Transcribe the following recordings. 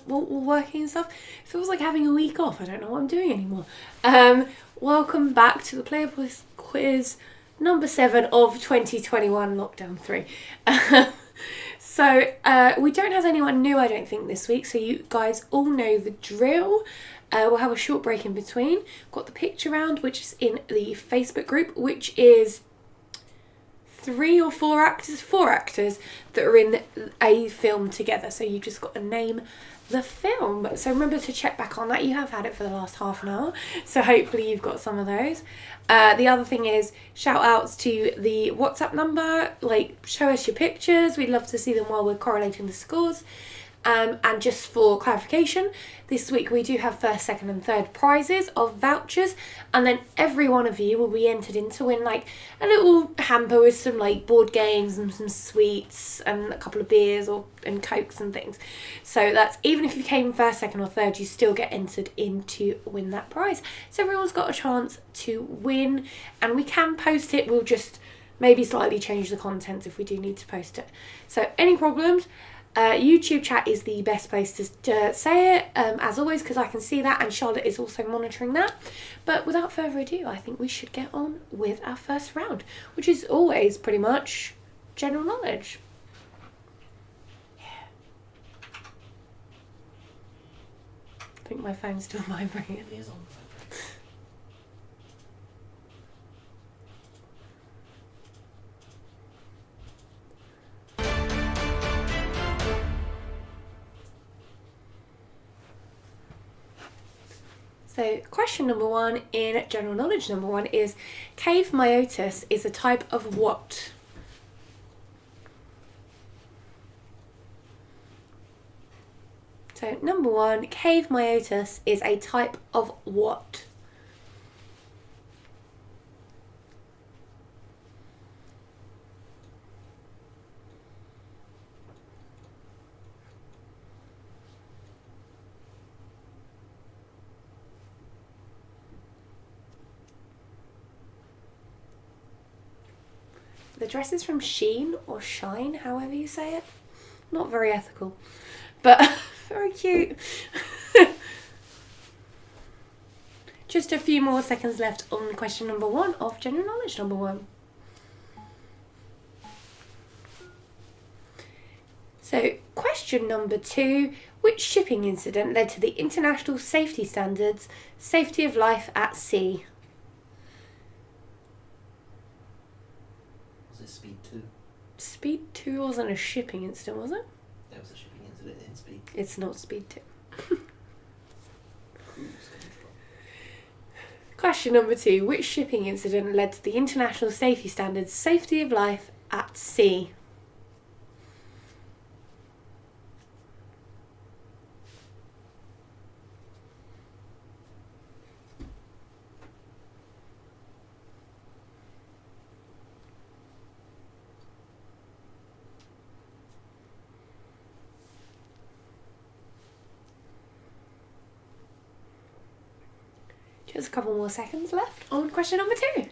while working and stuff. It feels like having a week off. I don't know what I'm doing anymore. Welcome back to the Playopolis Quiz number 7 of 2021 Lockdown 3. So we don't have anyone new, I don't think, this week. So you guys all know the drill. We'll have a short break in between. Got the picture round, which is in the Facebook group, which is 4 actors that are in a film together. So you just got to name the film. So remember to check back on that. You have had it for the last half an hour, so hopefully you've got some of those. The other thing is shout outs to the WhatsApp number. Like, show us your pictures. We'd love to see them while we're correlating the scores. And just for clarification, this week we do have first, second and third prizes of vouchers, and then every one of you will be entered in to win like a little hamper with some like board games and some sweets and a couple of beers and cokes and things. So that's, even if you came first, second or third, you still get entered in to win that prize. So everyone's got a chance to win, and we can post it. We'll just maybe slightly change the content if we do need to post it. So any problems, YouTube chat is the best place to say it, as always, because I can see that, and Charlotte is also monitoring that. But without further ado, I think we should get on with our first round, which is always pretty much general knowledge. Yeah. I think my phone's still vibrating. It is on. So question number 1 in general knowledge number 1 is, cave meiosis is a type of what? So number 1, cave meiosis is a type of what? The dress is from Sheen or Shine, however you say it. Not very ethical, but very cute. Just a few more seconds left on question number 1 of general knowledge number 1. So question number 2, which shipping incident led to the international safety standards, safety of life at sea? Speed 2. Speed 2 wasn't a shipping incident, was it? That was a shipping incident in Speed. It's not Speed 2. Cruise control. Question number 2. Which shipping incident led to the international safety standards, safety of life at sea? Just a couple more seconds left on question number 2.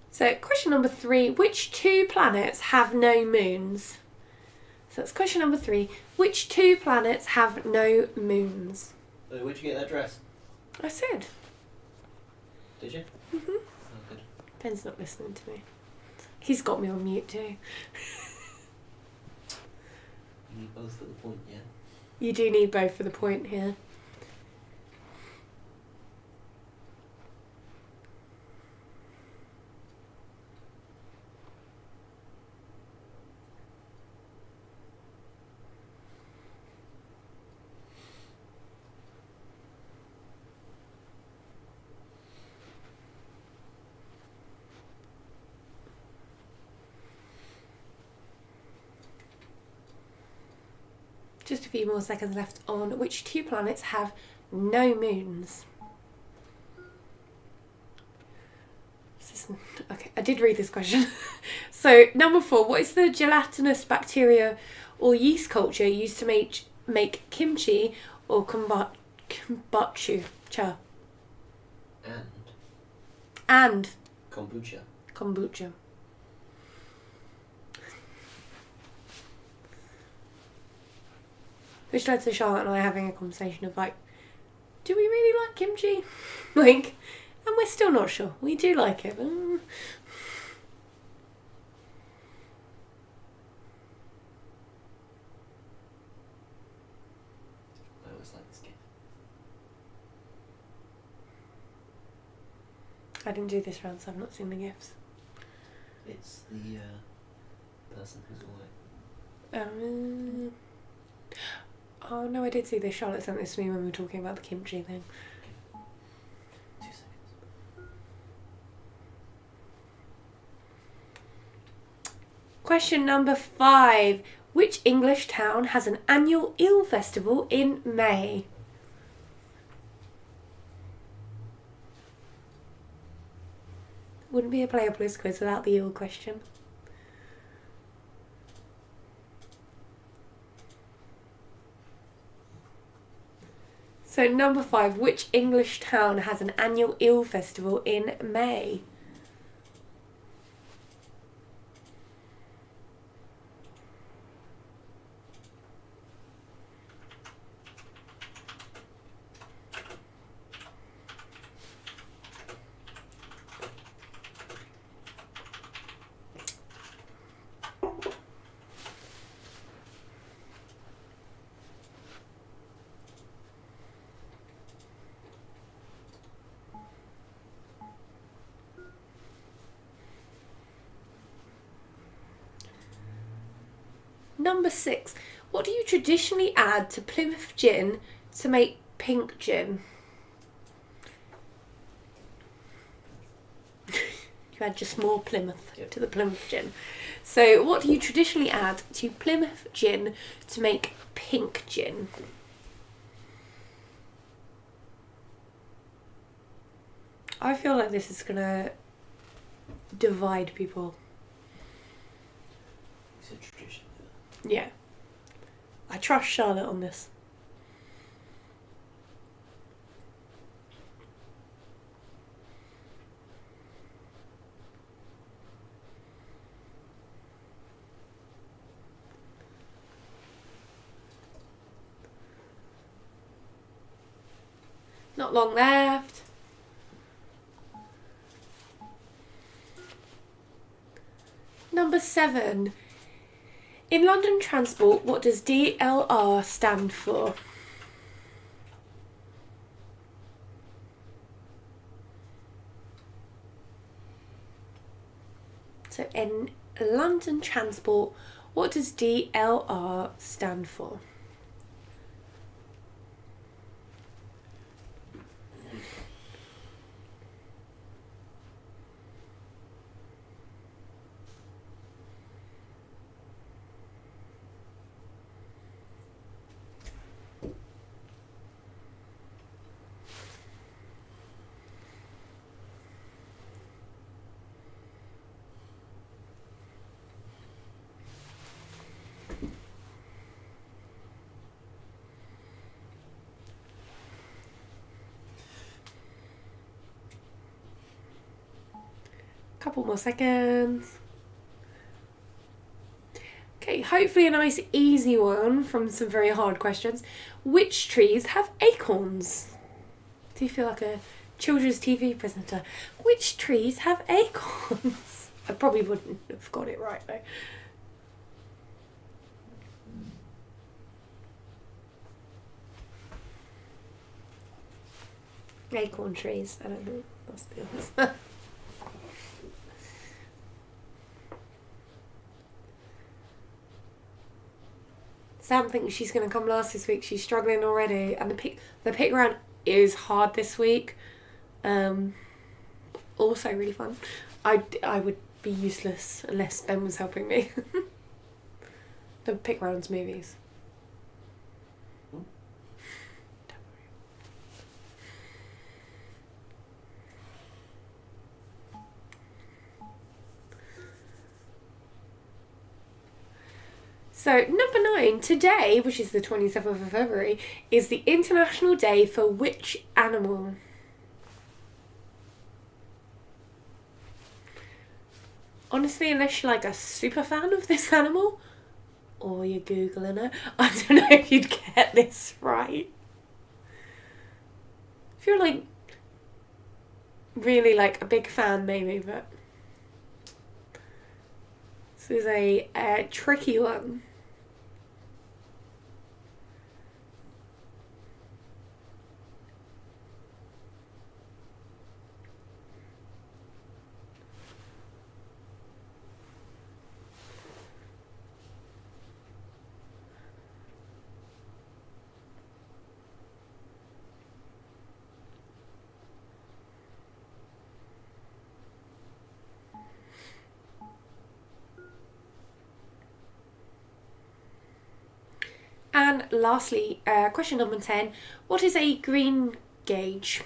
So question number 3, which 2 planets have no moons? So that's question number 3. Which 2 planets have no moons? So where'd you get that dress? I said. Did you? Mhm. Oh, good. Ben's not listening to me. He's got me on mute too. You need both for the point, yeah? You do need both for the point here. Just a few more seconds left on which 2 planets have no moons. Okay, I did read this question. So, number 4, what is the gelatinous bacteria or yeast culture used to make kimchi or kombucha? And And kombucha. Kombucha. Which led to Charlotte and I having a conversation of like, do we really like kimchi? Like, and we're still not sure. We do like it, but... I always like this game. I didn't do this round, so I've not seen the gifts. It's the person who's all like... Oh no, I did see this. Charlotte sent this to me when we were talking about the kimchi thing. 2 seconds. Question number 5. Which English town has an annual eel festival in May? Wouldn't be a Playopolis quiz without the eel question. So number 5, which English town has an annual eel festival in May? Number 6. What do you traditionally add to Plymouth gin to make pink gin? You add just more Plymouth to the Plymouth gin. So what do you traditionally add to Plymouth gin to make pink gin? I feel like this is going to divide people. It's a tradition. Yeah. I trust Charlotte on this. Not long left. Number 7. In London Transport, what does DLR stand for? So in London Transport, what does DLR stand for? Couple more seconds. Okay, hopefully a nice easy one from some very hard questions. Which trees have acorns? Do you feel like a children's TV presenter? Which trees have acorns? I probably wouldn't have got it right though. Acorn trees, I don't know. That's the answer. Sam thinks she's going to come last this week. She's struggling already. And the pick round is hard this week. Also really fun. I would be useless unless Ben was helping me. The pick round's movies. So, number 9, today, which is the 27th of February, is the International Day for which animal? Honestly, unless you're like a super fan of this animal, or you're Googling it, I don't know if you'd get this right. If you're like really like a big fan maybe, but this is a tricky one. And lastly, question number 10. What is a green gauge?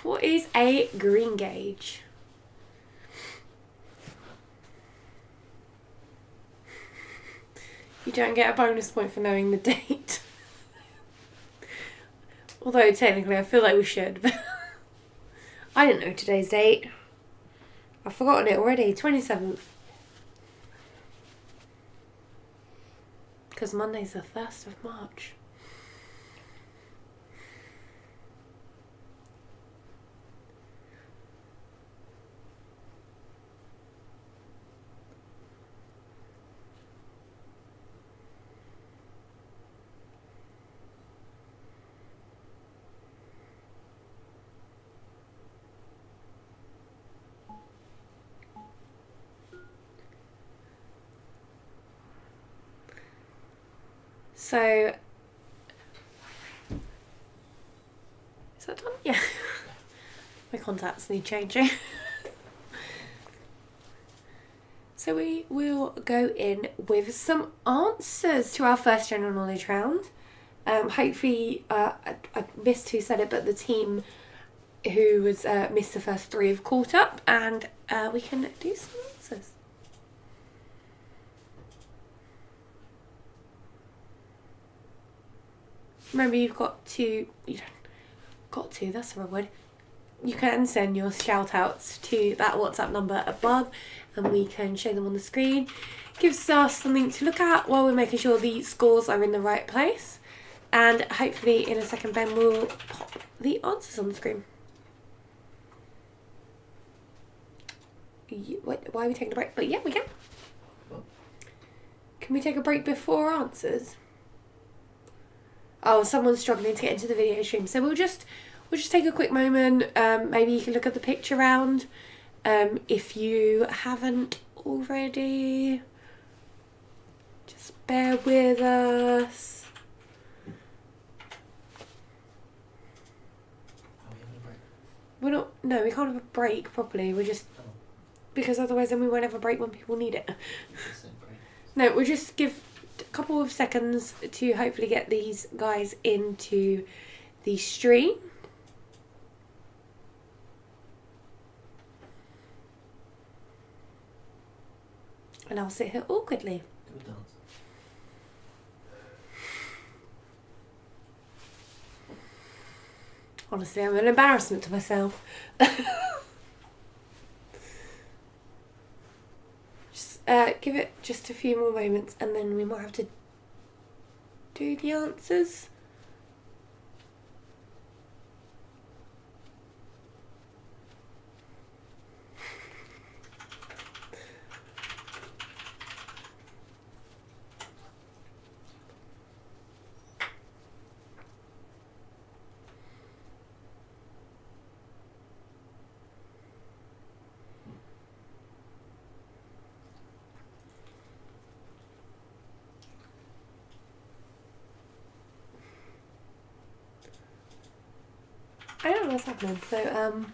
What is a green gauge? You don't get a bonus point for knowing the date. Although technically I feel like we should. But I didn't know today's date. I've forgotten it already. 27th. Because Monday's the 1st of March. So, is that done? Yeah. My contacts need changing. So we will go in with some answers to our first general knowledge round. Hopefully, I missed who said it, but the team who was missed the first 3 have caught up, and we can do some answers. Remember, you've got to, that's the wrong word. You can send your shout outs to that WhatsApp number above and we can show them on the screen. Gives us something to look at while we're making sure the scores are in the right place. And hopefully in a second Ben will pop the answers on the screen. Why are we taking a break? But yeah, we can. Can we take a break before answers? Oh, someone's struggling to get into the video stream. So we'll just take a quick moment. Maybe you can look at the picture round. If you haven't already, just bear with us. Are we having a break? We're not. No, we can't have a break properly. We're just because otherwise then we won't have a break when people need it. No, we'll just give a couple of seconds to hopefully get these guys into the stream. And I'll sit here awkwardly. Good dance. Honestly, I'm an embarrassment to myself. Just give it just a few more moments and then we might have to do the answers. I don't know what's happening, so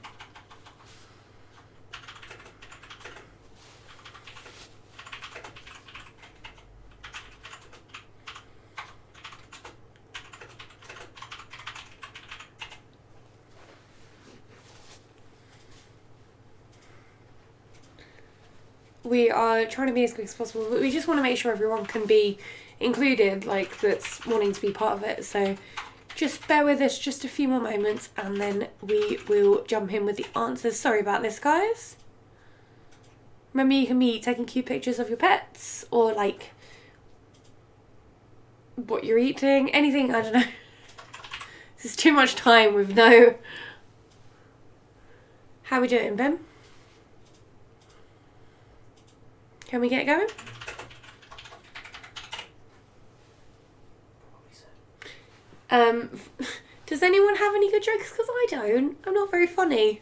we are trying to be as quick as possible, but we just want to make sure everyone can be included, like that's wanting to be part of it. So just bear with us just a few more moments and then we will jump in with the answers. Sorry about this, guys. Remember, you can be taking cute pictures of your pets or like what you're eating, anything. I don't know. This is too much time with no. How are we doing, Ben? Can we get going? Does anyone have any good jokes? Because I don't. I'm not very funny.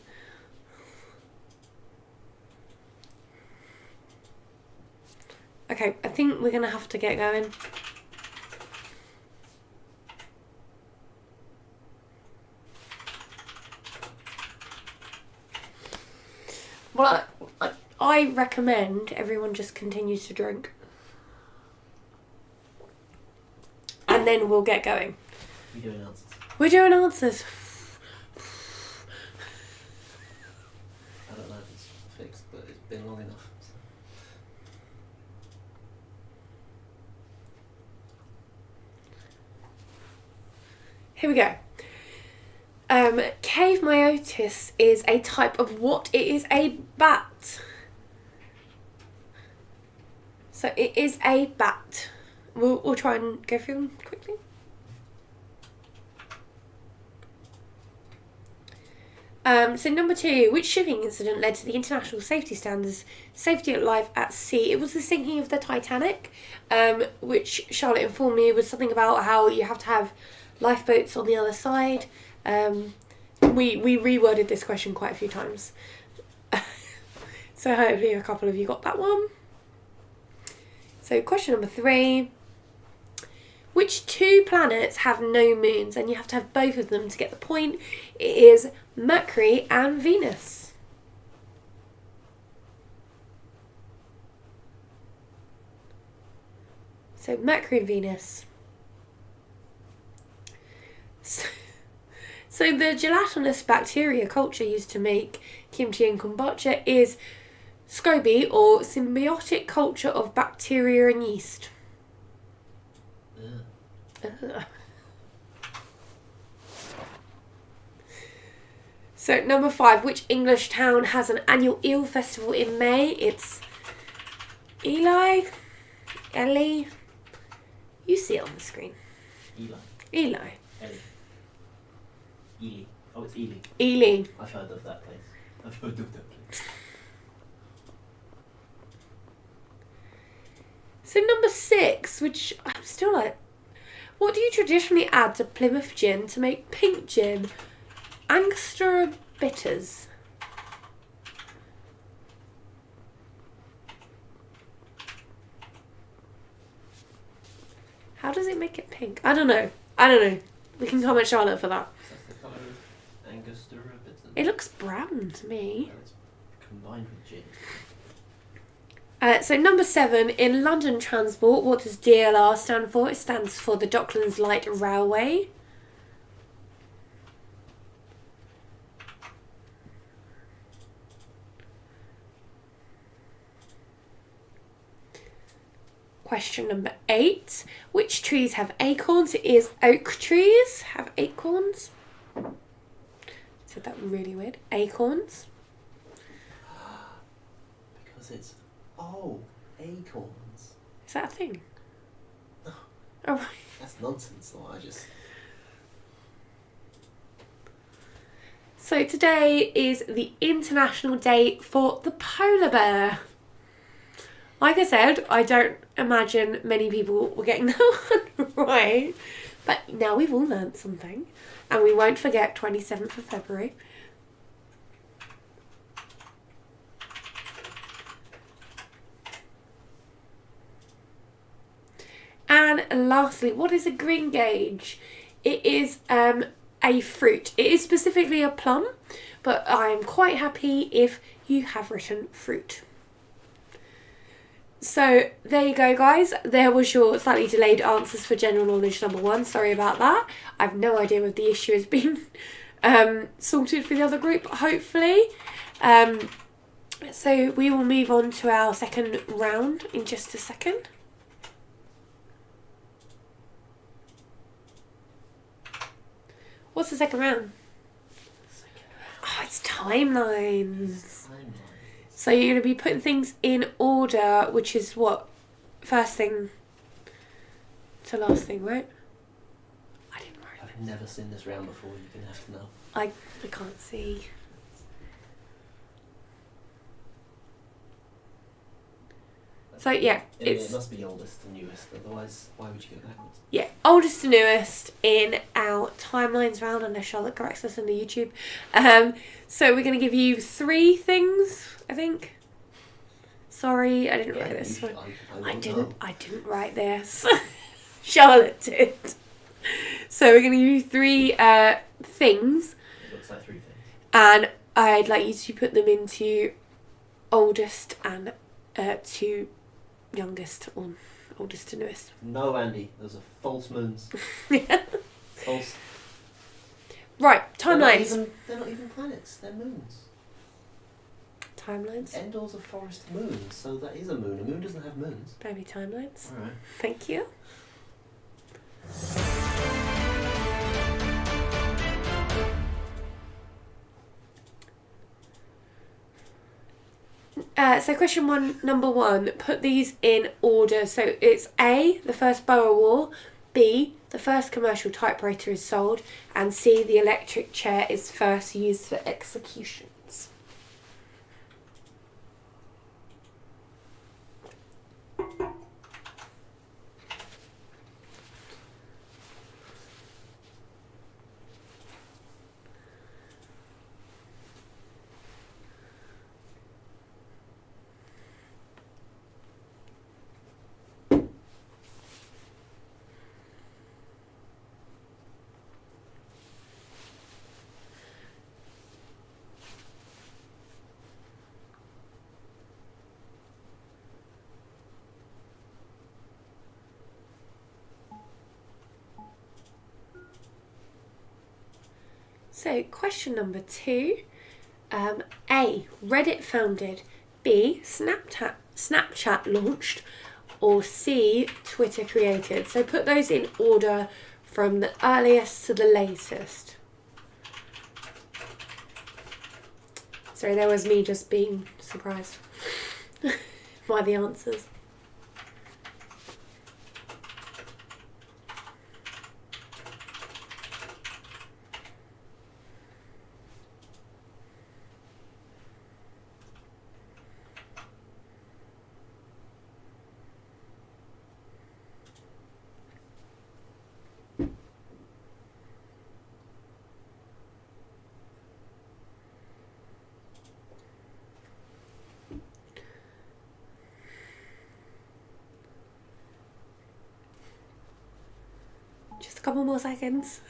Okay, I think we're going to have to get going. Well, I recommend everyone just continues to drink. And then we'll get going. We're doing answers. We're doing answers. I don't know if it's fixed, but it's been long enough. Here we go. Cave meiotis is a type of what? It is a bat. So it is a bat. We'll try and go through them quickly. So number 2, which shipping incident led to the international safety standards, safety at life at sea? It was the sinking of the Titanic, which Charlotte informed me was something about how you have to have lifeboats on the other side. We reworded this question quite a few times. So hopefully a couple of you got that one. So question number 3. Which 2 planets have no moons? And you have to have both of them to get the point. It is Mercury and Venus. So Mercury and Venus. So the gelatinous bacteria culture used to make kimchi and kombucha is SCOBY, or symbiotic culture of bacteria and yeast. So number 5, which English town has an annual eel festival in May? It's Ellie. You see it on the screen. Eli. Ellie. Ely. Oh, it's Ely. Ely. I've heard of that place. So number 6, which I'm still like, what do you traditionally add to Plymouth gin to make pink gin? Angostura bitters. How does it make it pink? I don't know. We can comment Charlotte for that. That's the colour of Angostura bitters. It looks brown to me. Well, it's combined with gin. So number 7, in London transport, what does DLR stand for? It stands for the Docklands Light Railway. Question number 8, which trees have acorns? It is oak trees have acorns. Said that really weird. Acorns. Because it's acorns. Is that a thing? No. Oh, right. That's nonsense. Or I just. So today is the International Day for the Polar Bear. Like I said, I don't imagine many people were getting that one right. But now we've all learnt something. And we won't forget 27th of February. And lastly, what is a green gauge? It is a fruit. It is specifically a plum, but I'm quite happy if you have written fruit. So there you go, guys. There was your slightly delayed answers for general knowledge number 1. Sorry about that. I have no idea if the issue has been sorted for the other group, hopefully. So we will move on to our second round in just a second. What's the second round? Oh, it's timelines. So you're going to be putting things in order, which is what? First thing to last thing, right? I didn't write I've never seen this round before, you're going to have to know. I can't see. So yeah, it must be oldest to newest, otherwise why would you go backwards? Yeah, oldest to newest in our timelines round, unless Charlotte corrects us in the YouTube. So we're going to give you 3 things, I think. Sorry, I didn't write this one. I didn't write this. Charlotte did. So we're going to give you 3 things. It looks like 3 things. And I'd like you to put them into oldest and to youngest, or oldest to newest. No, Andy, those are false moons. Yeah. False. Right, timelines. They're not even planets, they're moons. Timelines. Endor's a forest moon, so that is a moon. A moon doesn't have moons. Baby timelines. Alright. Thank you. So question number 1, put these in order. So it's A, the first Boer War, B, the first commercial typewriter is sold, and C, the electric chair is first used for executions. So question number 2, A, Reddit founded, B, Snapchat launched, or C, Twitter created. So put those in order from the earliest to the latest. Sorry, there was me just being surprised by the answers. Just a couple more seconds.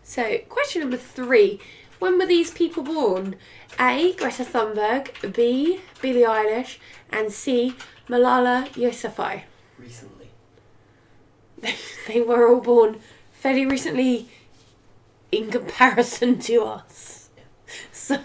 So, question number 3. When were these people born? A, Greta Thunberg, B, Billie Eilish, and C, Malala Yousafzai. Recently. They were all born fairly recently in comparison to us. Yeah. So...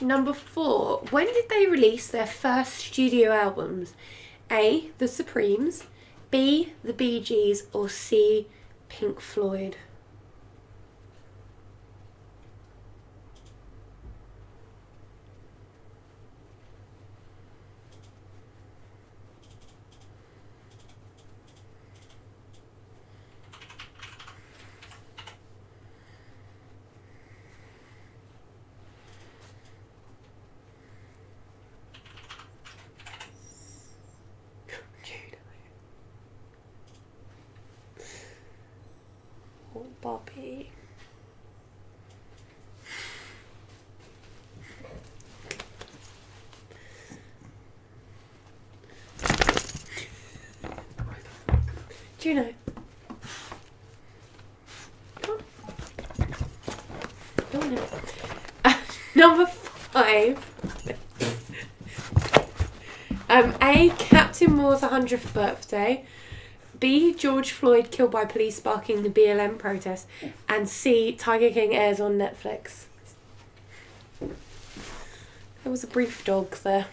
Number 4. When did they release their first studio albums? A, The Supremes, B, The Bee Gees, or C, Pink Floyd? Oh, Bobby. Number 5. A. Captain Moore's 100th birthday. B. George Floyd killed by police sparking the BLM protest. And C. Tiger King airs on Netflix. There was a brief dog there.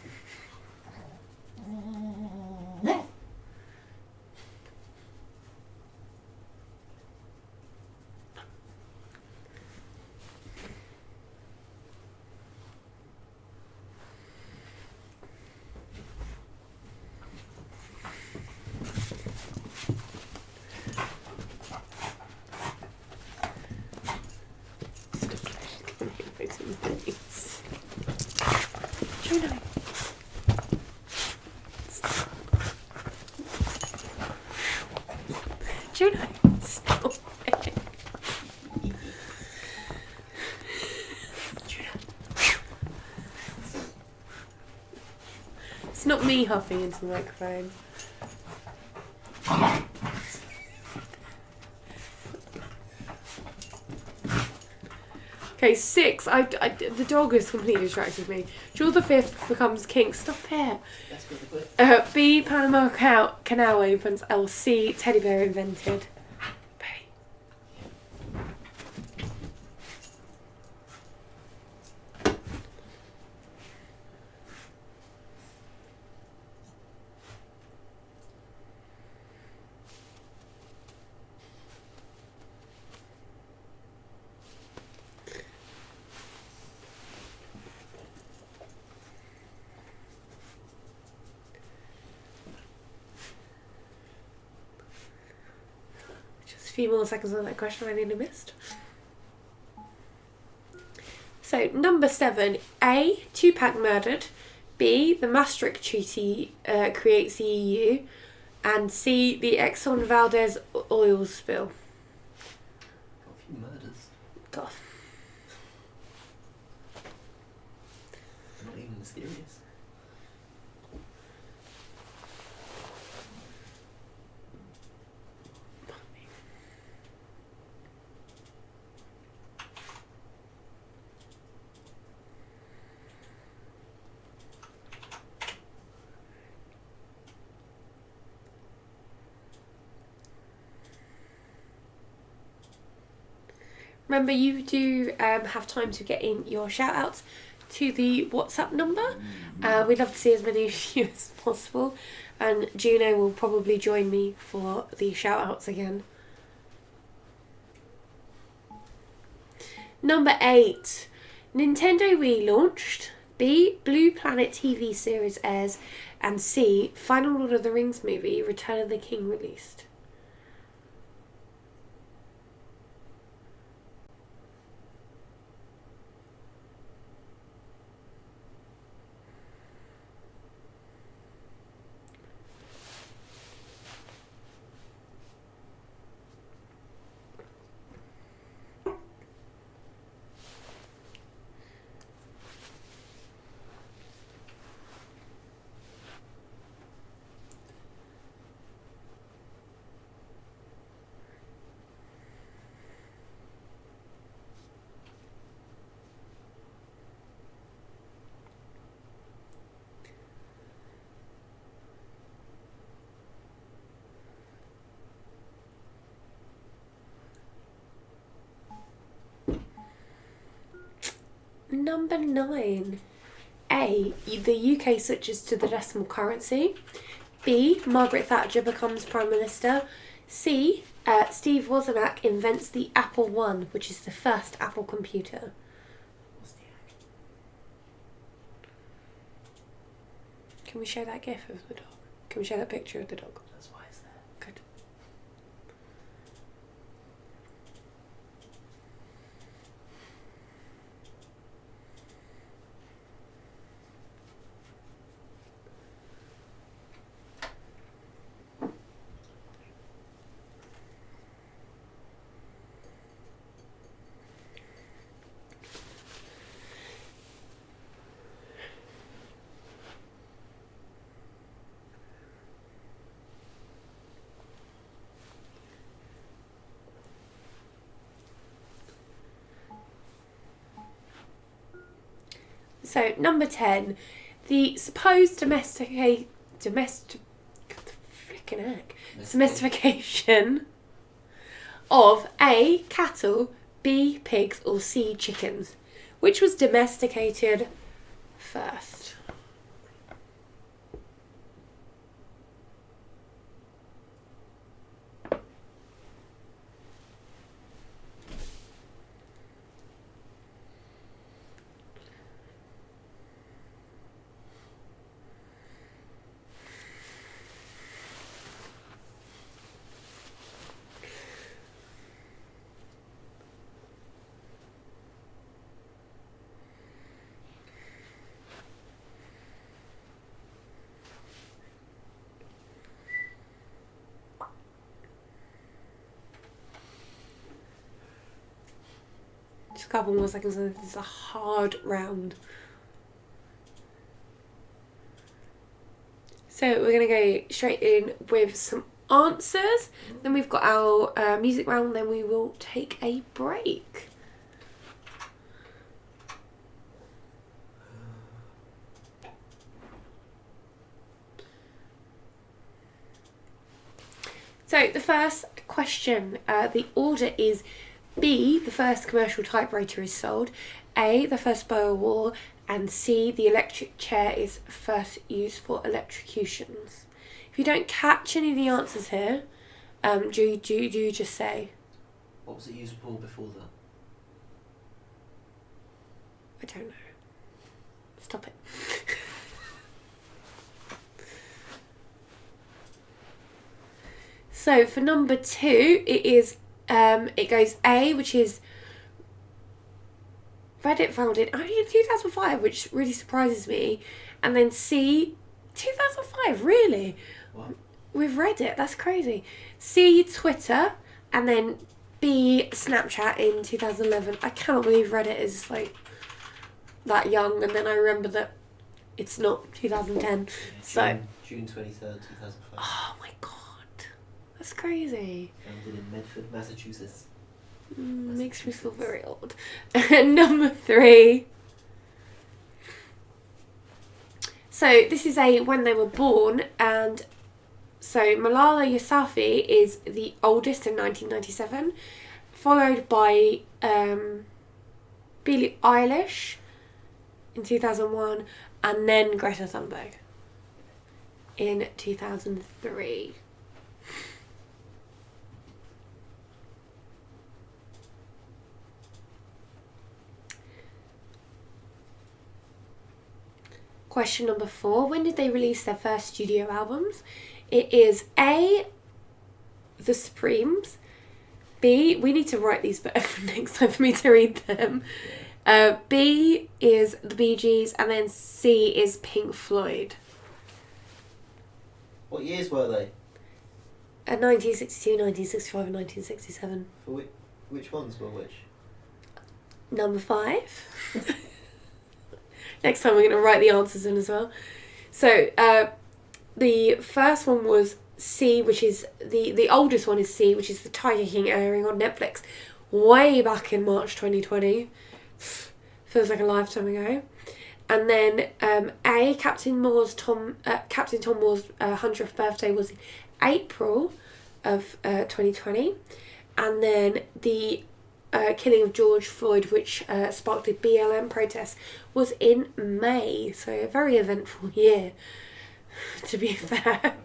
Juno. Juno, stop it. Juno. It's not me huffing into the microphone. Okay, 6. The dog has completely distracted me. George V becomes king. Stop it. B. Panama Canal opens. L. C. Teddy bear invented. B. Just a few more seconds on that question I nearly missed. So, number 7. A. Tupac murdered. B. The Maastricht Treaty creates the EU. And C. The Exxon Valdez oil spill. Got a few murders. God. Not even mysterious. Remember, you do have time to get in your shout-outs to the WhatsApp number. We'd love to see as many of you as possible. And Juno will probably join me for the shout-outs again. Number 8. Nintendo Wii launched. B. Blue Planet TV series airs. And C. Final Lord of the Rings movie, Return of the King released. Number 9. A. The UK switches to the decimal currency. B. Margaret Thatcher becomes Prime Minister. C. Steve Wozniak invents the Apple I, which is the first Apple computer. Can we show that gif of the dog? Can we show that picture of the dog? That's why it's there. Good. So, number 10. The supposed domestication of A, cattle, B, pigs, or C, chickens. Which was domesticated first? Just a couple more seconds and this is a hard round. So we're going to go straight in with some answers. Then we've got our music round. Then we will take a break. So the first question, the order is B, the first commercial typewriter is sold, A, the first Boer War, and C, the electric chair is first used for electrocutions. If you don't catch any of the answers here, do you just say? What was it used for before that? I don't know. Stop it. So for number 2, it is it goes A, which is Reddit founded only in 2005, which really surprises me, and then C, 2005, really? What? With Reddit, that's crazy. C, Twitter, and then B, Snapchat in 2011. I cannot believe Reddit is like that young, and then I remember that it's not 2010. Yeah, June 23rd, 2005. Oh my god. That's crazy. Founded in Medford, Massachusetts. Makes me feel very old. Number 3. So this is a when they were born, and so Malala Yousafzai is the oldest in 1997, followed by Billie Eilish in 2001, and then Greta Thunberg in 2003. Question number 4. When did they release their first studio albums? It is A, The Supremes. B, we need to write these better for next time for me to read them. B is the Bee Gees, and then C is Pink Floyd. What years were they? 1962, 1965 and 1967. For which ones were which? Number 5. Next time we're going to write the answers in as well. So the first one was C, which is the oldest one is C, which is the Tiger King airing on Netflix way back in March 2020. Feels like a lifetime ago. And then A, Captain Tom Moore's 100th birthday was in April of 2020. And then the killing of George Floyd, which sparked the BLM protests, was in May. So a very eventful year, to be fair.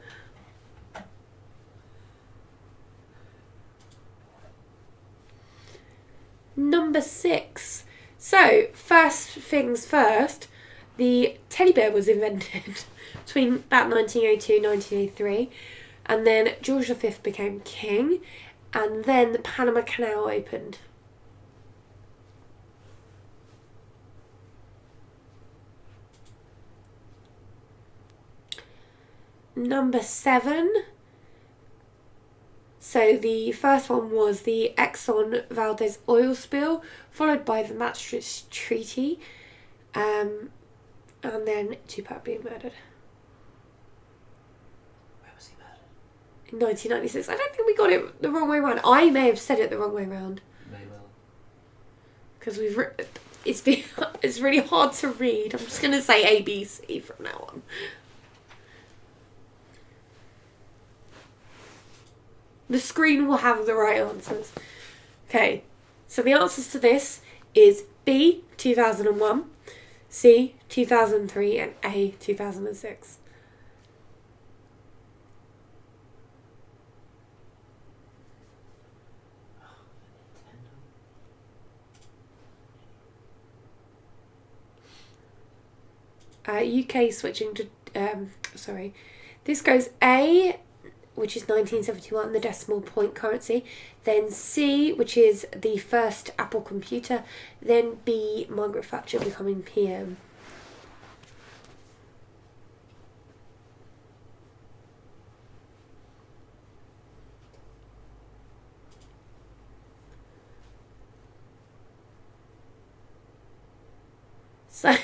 Number 6. So, first things first, the teddy bear was invented between about 1902 and 1903, and then George V became king, and then the Panama Canal opened. Number 7. So the first one was the Exxon Valdez oil spill, followed by the Maastricht Treaty, and then Tupac being murdered. Where was he murdered? In 1996. I don't think we got it the wrong way around. I may have said it the wrong way around. May well. Because it's really hard to read. I'm just going to say ABC from now on. The screen will have the right answers. Okay, so the answers to this is B, 2001, C, 2003, and A, 2006. UK switching to, this goes A, which is 1971, the decimal point currency, then C, which is the first Apple computer, then B, Margaret Thatcher becoming PM. So,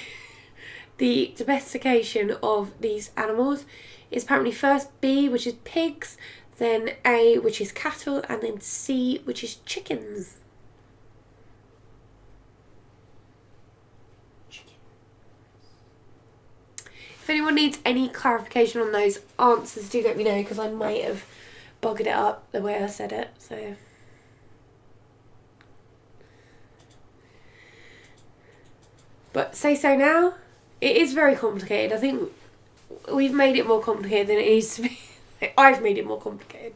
the domestication of these animals is apparently first B, which is pigs, then A, which is cattle, and then C, which is chickens. If anyone needs any clarification on those answers, do let me know, because I might have buggered it up the way I said it. So, but say so now. It is very complicated. I think we've made it more complicated than it needs to be. I've made it more complicated.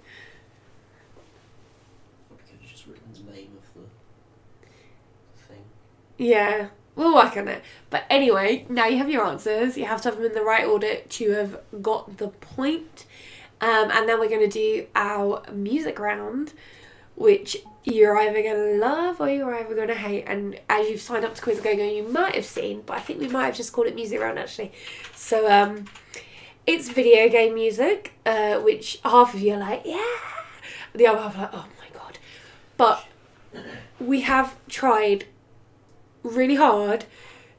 We could have just written the name of the thing. Yeah, we'll work on it. But anyway, now you have your answers. You have to have them in the right order to have got the point. And then we're going to do our music round, which you're either going to love or you're either going to hate. And as you've signed up to Quiz Go, you might have seen, but I think we might have just called it music round actually. So it's video game music, which half of you are like, yeah. The other half are like, oh my god. But we have tried really hard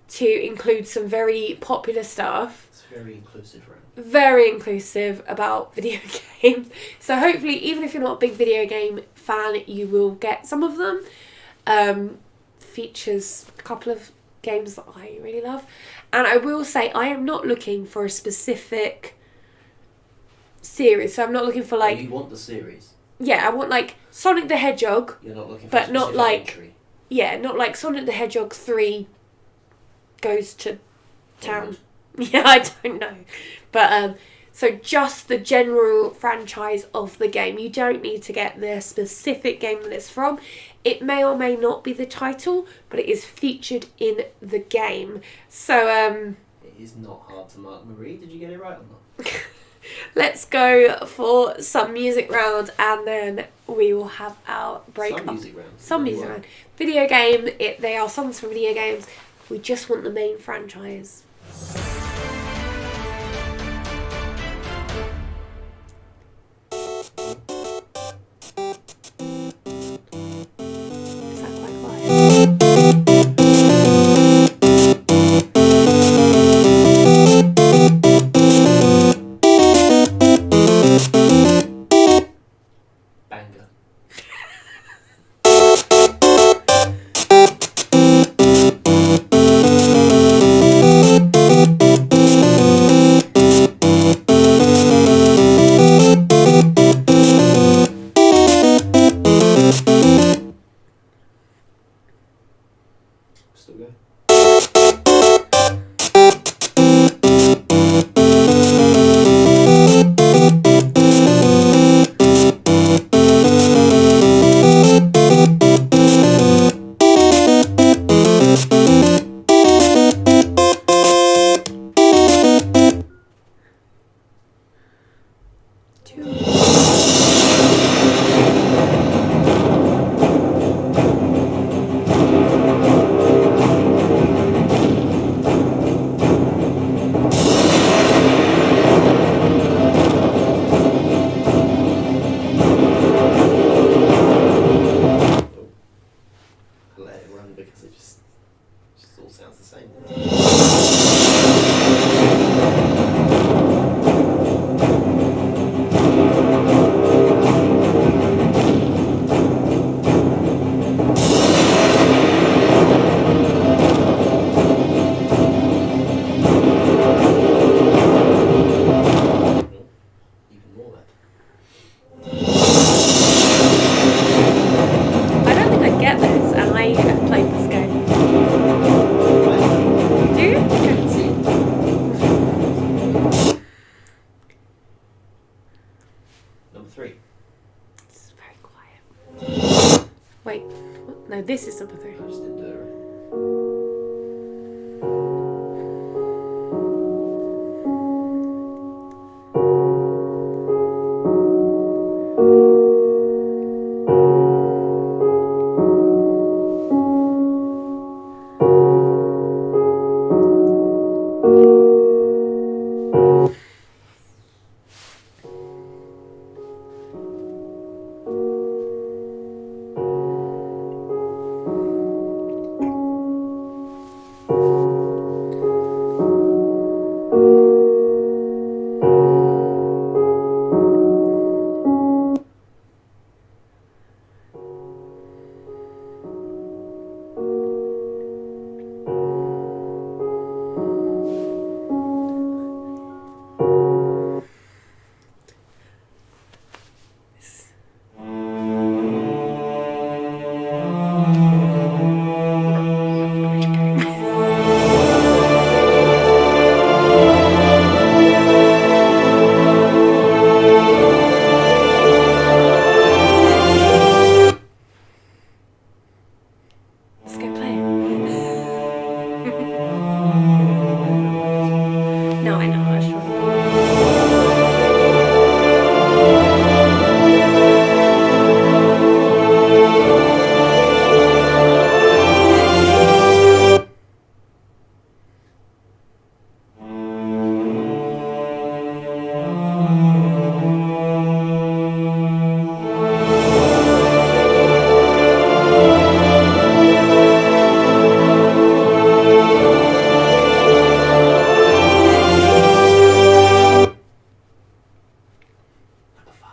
to include some very popular stuff. It's very inclusive round. Very inclusive about video games. So hopefully, even if you're not a big video game fan, you will get some of them. Features a couple of games that I really love. And I will say, I am not looking for a specific series. So I'm not looking for like... Oh, you want the series? Yeah, I want like Sonic the Hedgehog. You're not looking for but a not specific like... entry. Yeah, not like Sonic the Hedgehog 3 goes to town. Yeah, I don't know. But, so just the general franchise of the game. You don't need to get the specific game that it's from. It may or may not be the title, but it is featured in the game. So, It is not hard to mark. Marie, did you get it right or not? Let's go for some music round, and then we will have our break. Some music rounds. Some music round. Video game, they are songs from video games. We just want the main franchise. Is that quite quiet? Banger. Wait. What? No, this is number 3. I just didn't do it right. Let's go play it. No, I know. I was trying to. Number 5.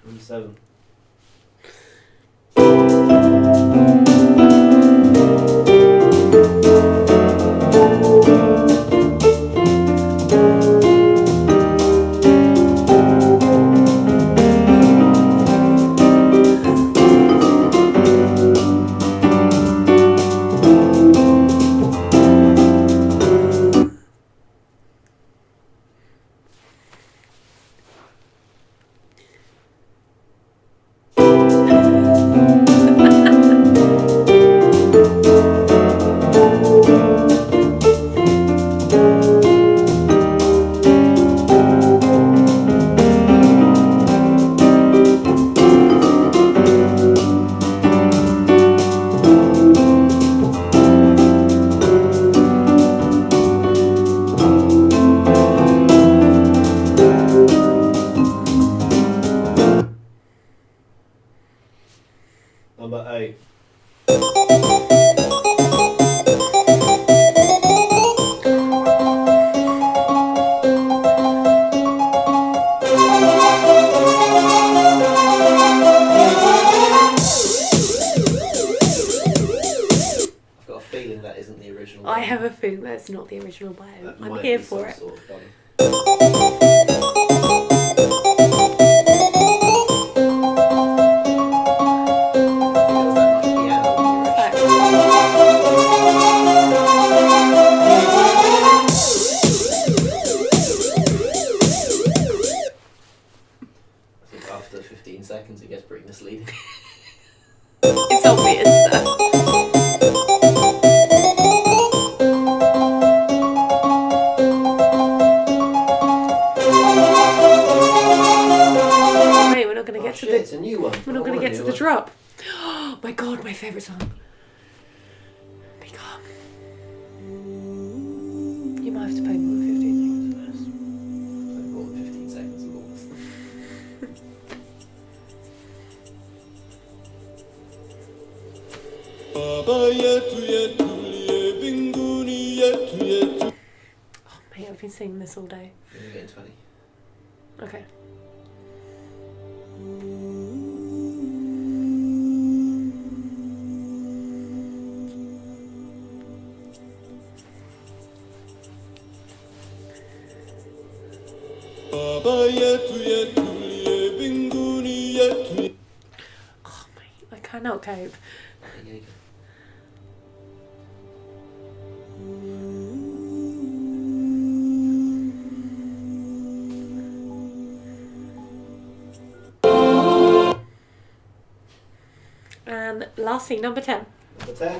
Number 7. Number 8. original. I game. have a feeling that's not the original bio. That I'm might here be for some it. sort of gun. I think there was that much piano on the original. I think after 15 seconds it gets pretty misleading. It's obvious though. Wait, we're not going to get to Shit, it's the. a new one. We're I not going want to a get to new the one. drop. Oh my god, my favourite song. Be calm. You might have to play more than 15 seconds first. Like more than 15 seconds of all. Oh mate, I've been singing this all day. You're getting 20. Okay. Oh mate, I cannot cope. Okay, yeah, you go. And lastly, number 10. Number 10.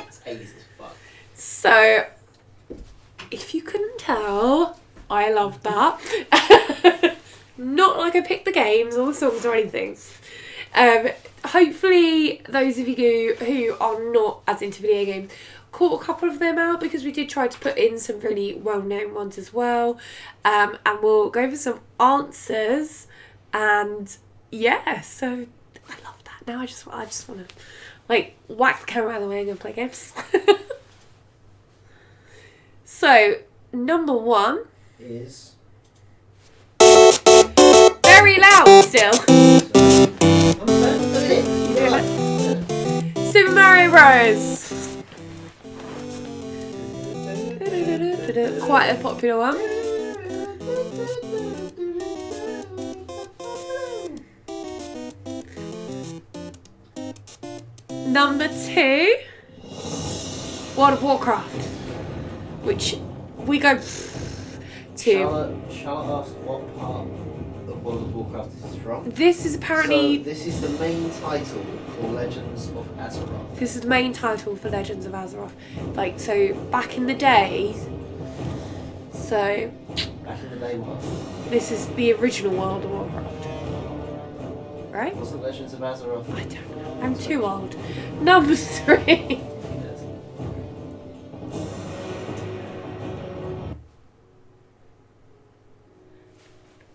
It's 80s as fuck. So, if you couldn't tell, I love that. Not like I picked the games or the songs or anything. Hopefully, those of you who are not as into video games caught a couple of them out, because we did try to put in some really well-known ones as well. And we'll go over some answers. And yeah, so I love that. Now I just want to like whack the camera out of the way and go play games. So, number 1. Is. Very loud still. I'm trying to put it in. Yeah. Super Mario Bros. Quite a popular one. Number 2. World of Warcraft. Which we go to. Shall I ask what part of World of Warcraft this is from? This is apparently. So this is the main title for Legends of Azeroth. This is the main title for Legends of Azeroth. Like, so back in the day. So, Back in the day, what? this is the original World of Warcraft. Right? Wasn't Legends of Azeroth? I don't know. I'm too old. Number 3. Yes.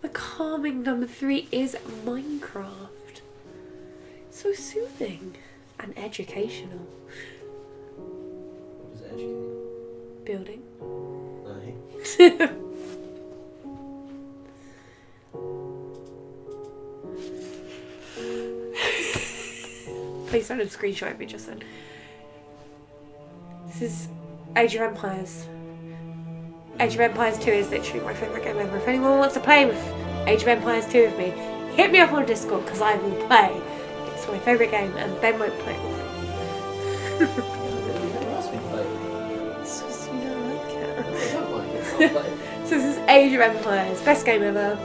The calming number 3 is Minecraft. So soothing and educational. What was it educating? Building. No. Please don't screenshot me just then. This is Age of Empires. Age of Empires 2 is literally my favourite game ever. If anyone wants to play with Age of Empires 2 with me, hit me up on Discord because I will play. It's my favourite game and Ben won't play with never asked me to play. It's just you don't like it. I don't like it. I'll play it. So this is Age of Empires. Best game ever.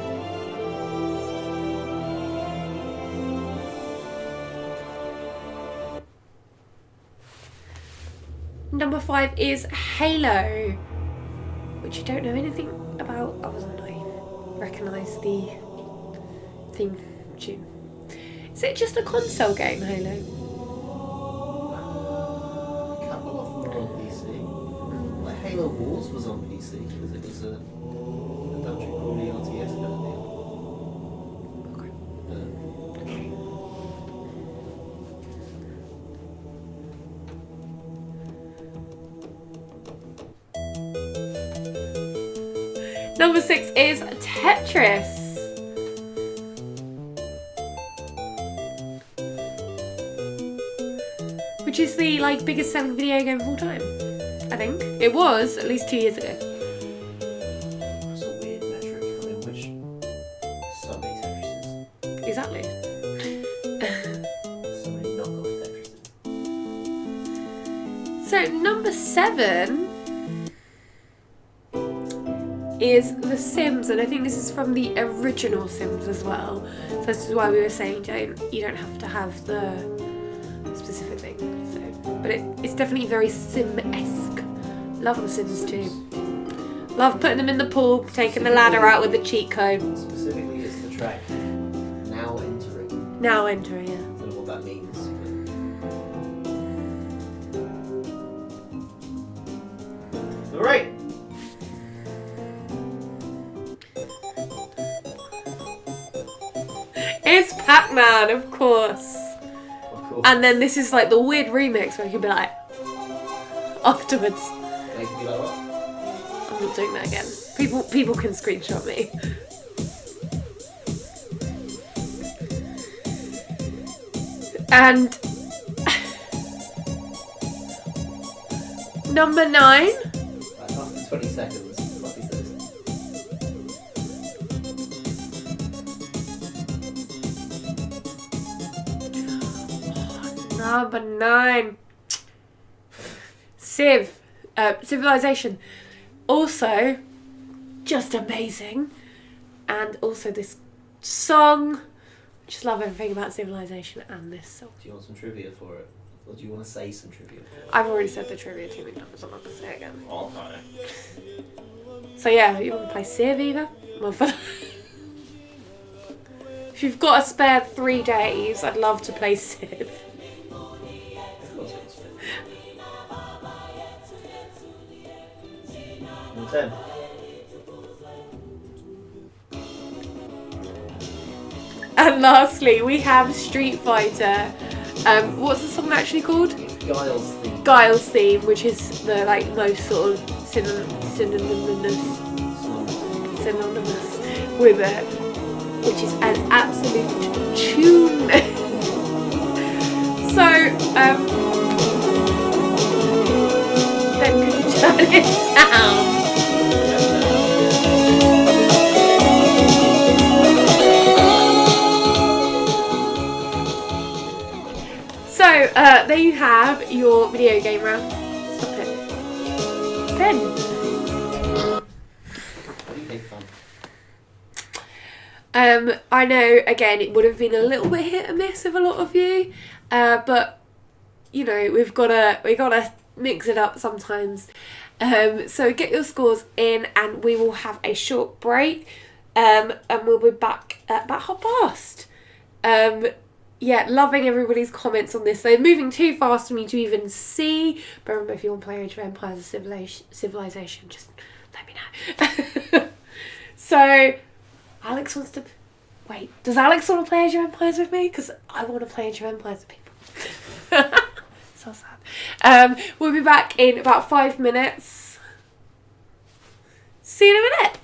Number 5 is Halo, which I don't know anything about other than I recognise the theme tune. Is it just a console game, Halo? A couple of them are on PC. Like Halo Wars was on PC because it was a dungeon crawling RTS kind of deal. Number 6 is Tetris. Which is the biggest selling video game of all time. I think. It was at least 2 years ago. That's a weird metric. I mean, which so many Tetrises. Exactly. So many knockoff Tetrises. So number 7 is The Sims, and I think this is from the original Sims as well. So this is why we were saying you don't have to have the specific thing. So, but it's definitely very Sim-esque. Love The Sims too. Love putting them in the pool, taking the ladder out with the cheat code. Specifically, it's the track now entering. Now entering, yeah. I don't know what that means. But... Alright. It's Pac-Man, of course. Of course. And then this is the weird remix where you can be like, afterwards. They can be like, what? I'm not doing that again. People can screenshot me. And number 9. After 20 seconds, like he says. Number 9. Civilization. Also, just amazing. And also this song. Just love everything about Civilization and this song. Do you want some trivia for it? Or do you want to say some trivia for it? I've already said the trivia too many times, I'm not going to say it again. Okay. So yeah, you want to play Civ either? Well, if you've got a spare 3 days, I'd love to play Civ. Number 10. And lastly, we have Street Fighter. What's the song actually called? Guile's theme. Guile's theme, which is the most sort of synonymous with it, which is an absolute tune. So, then can you turn it down? So, there you have your video game round. Stop it. Ben. What do you think, fun? I know, again, it would have been a little bit hit and miss with a lot of you, but we've gotta mix it up sometimes. So get your scores in, and we will have a short break, and we'll be back at about past. Yeah, loving everybody's comments on this. They're moving too fast for me to even see. But remember, if you want to play Age of Empires or Civilization, just let me know. So, Alex wants to... Wait, does Alex want to play Age of Empires with me? Because I want to play Age of Empires with people. So sad. We'll be back in about 5 minutes. See you in a minute.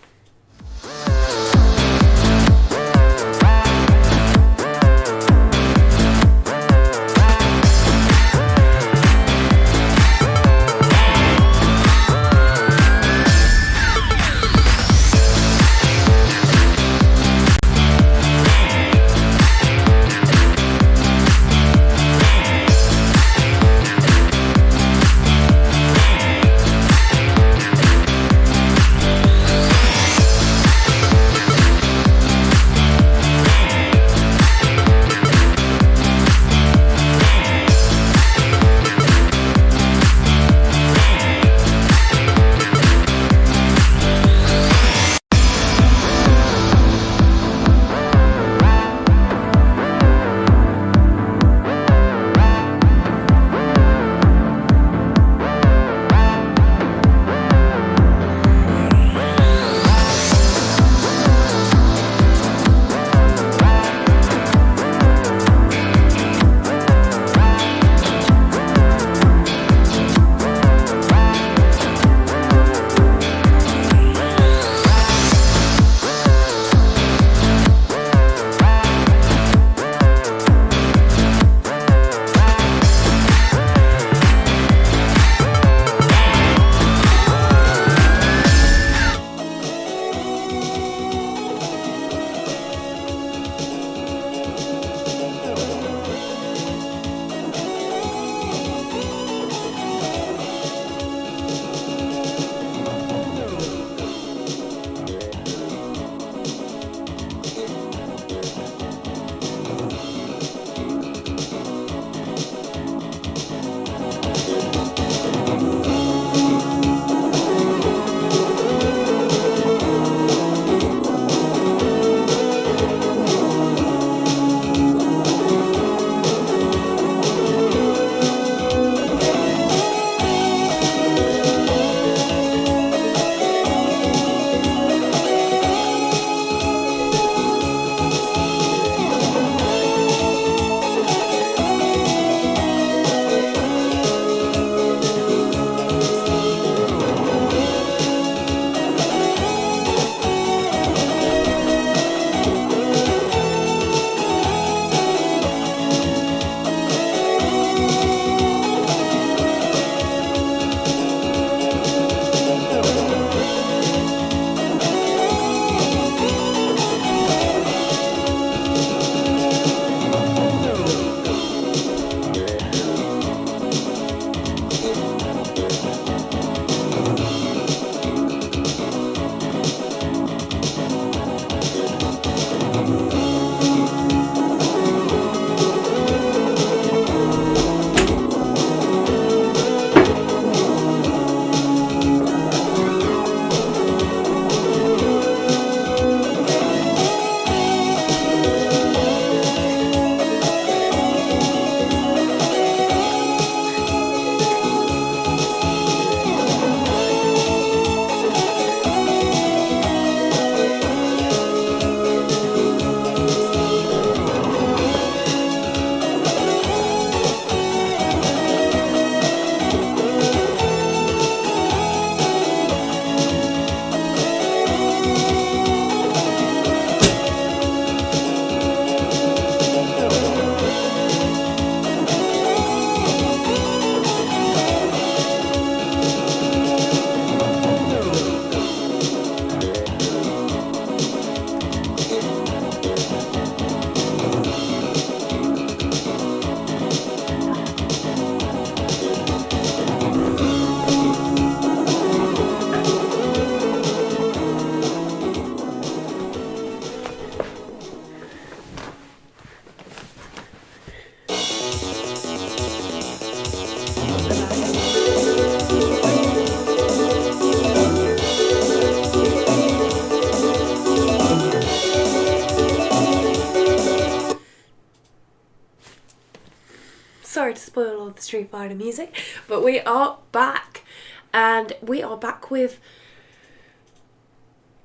Sorry to spoil all the Street Fighter music, but we are back. And we are back with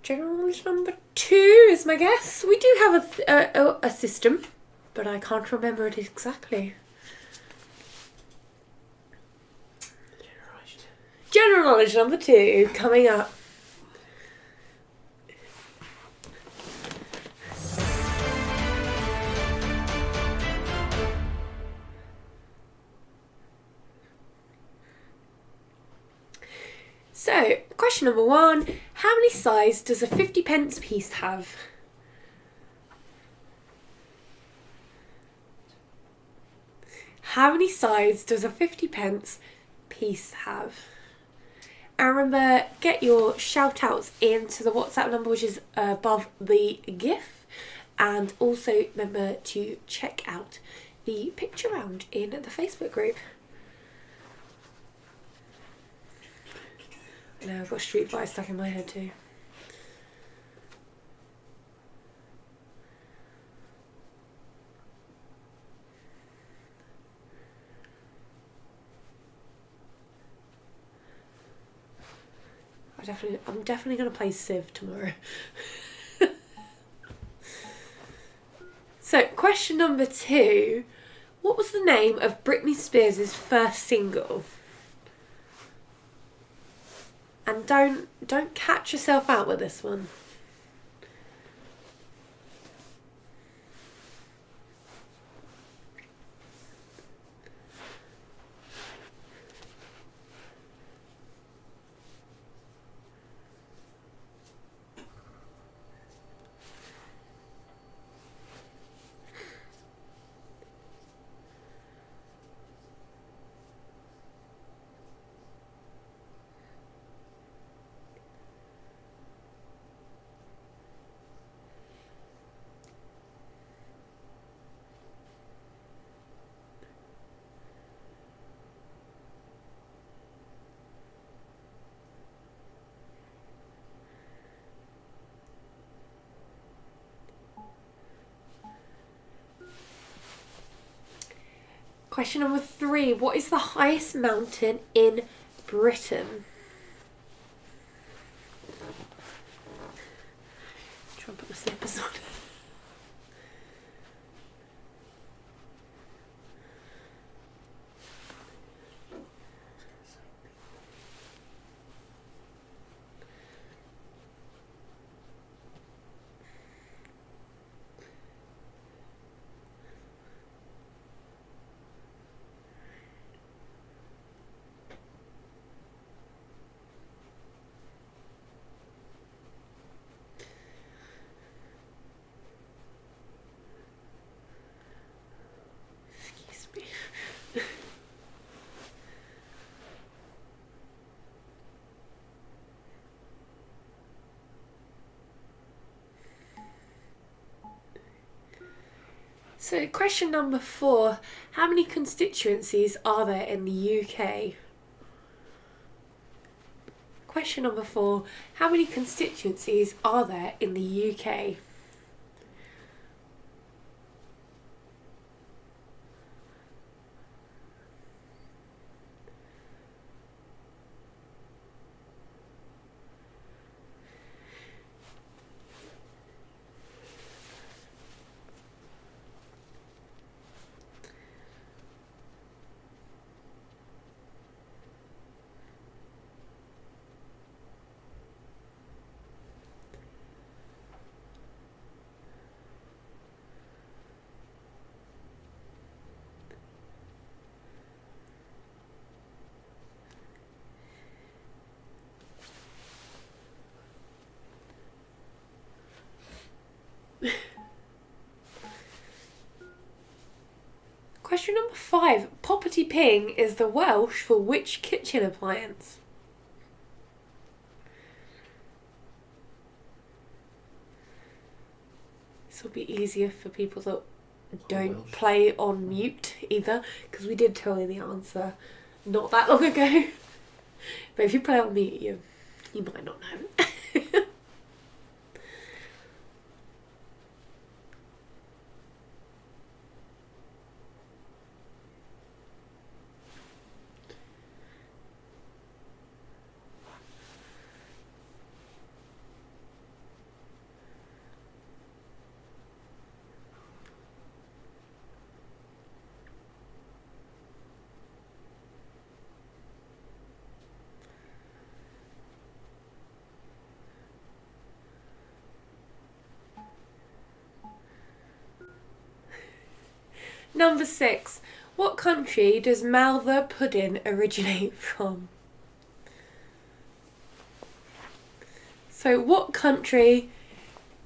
general knowledge number 2 is my guess. We do have a system, but I can't remember it exactly. General knowledge number 2 coming up. So, question number 1. How many sides does a 50p piece have? How many sides does a 50p piece have? And remember, get your shout outs into the WhatsApp number, which is above the GIF. And also remember to check out the picture round in the Facebook group. No, I've got Street Fighter stuck in my head too. I'm definitely going to play Civ tomorrow. So, question number 2. What was the name of Britney Spears' first single? And don't catch yourself out with this one. Question number 3. What is the highest mountain in Britain? Try and put my slippers on. So, question number 4. How many constituencies are there in the UK? Question number 4. How many constituencies are there in the UK? Question number 5. Poppity Ping is the Welsh for which kitchen appliance? This will be easier for people that don't play on mute either, because we did tell you the answer not that long ago. But if you play on mute, you might not know. Number 6. What country does Malva pudding originate from? So what country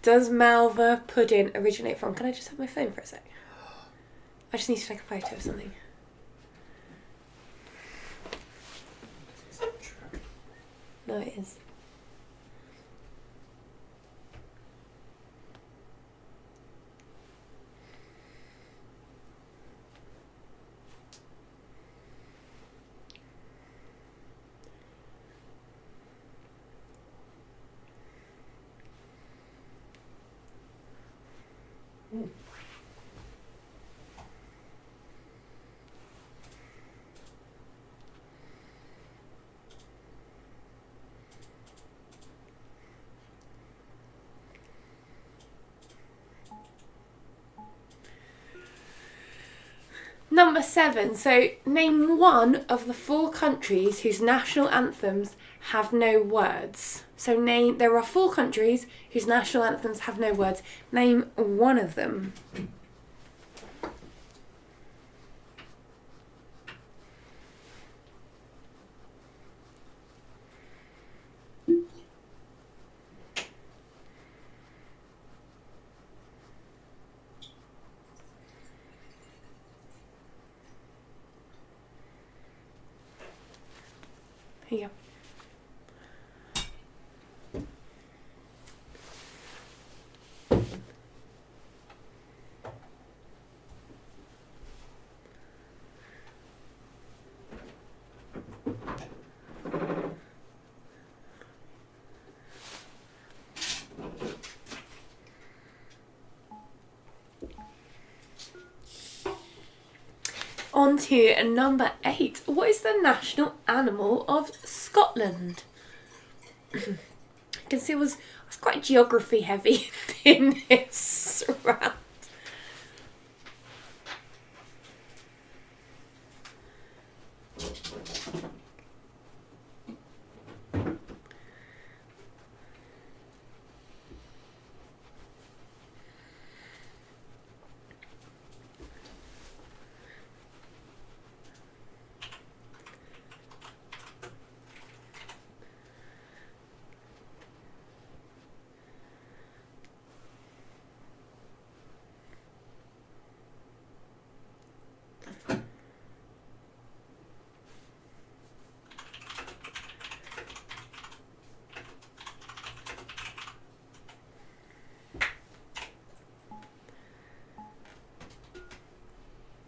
does Malva pudding originate from? Can I just have my phone for a sec? I just need to take a photo of something. No, it is. Number 7. So name one of the 4 countries whose national anthems have no words. So there are 4 countries whose national anthems have no words. Name one of them. Here you go. On to number 8. What is the national animal of Scotland? You can see I was quite geography heavy in this round.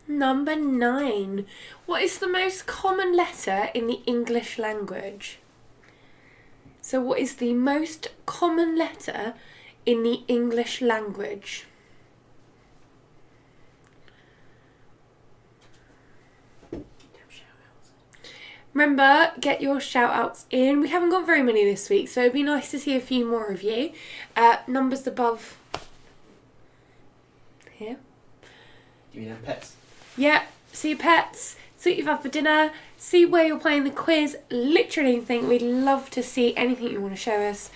Number 9. What is the most common letter in the English language? So what is the most common letter in the English language? Remember, get your shout outs in. We haven't got very many this week, so it'd be nice to see a few more of you. Numbers above here. Do you have pets? Yeah, see your pets, see what you've had for dinner, see where you're playing the quiz, literally anything. We'd love to see anything you want to show us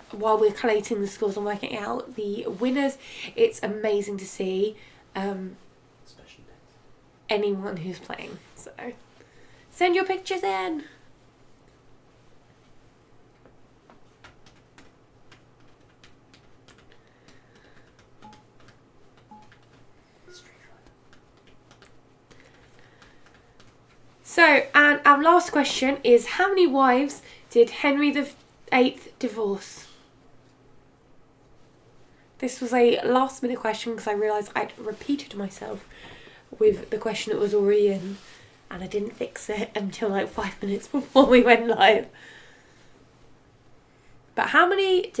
while we're collating the scores and working out the winners. It's amazing to see anyone who's playing. So send your pictures in. So, and our last question is, how many wives did Henry VIII divorce? This was a last minute question because I realised I'd repeated myself with the question that was already in, and I didn't fix it until like 5 minutes before we went live. But how many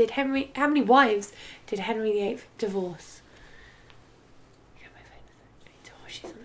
wives did Henry VIII divorce? Get my phone. I need to wash something.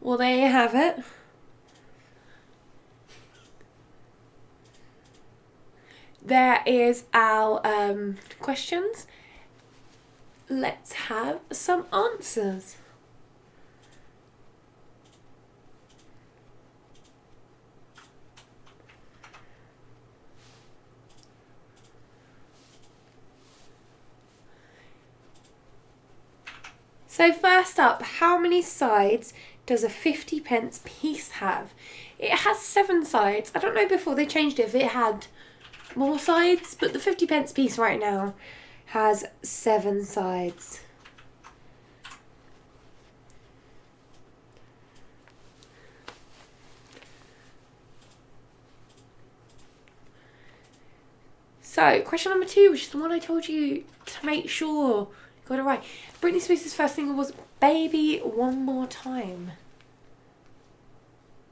Well, there you have it. There is our questions. Let's have some answers. So first up, how many sides does a 50p piece have? It has 7 sides. I don't know before they changed it if it had more sides, but the 50p piece right now has 7 sides. So, question number 2, which is the one I told you to make sure you got it right. Britney Spears' first single was Baby One More Time.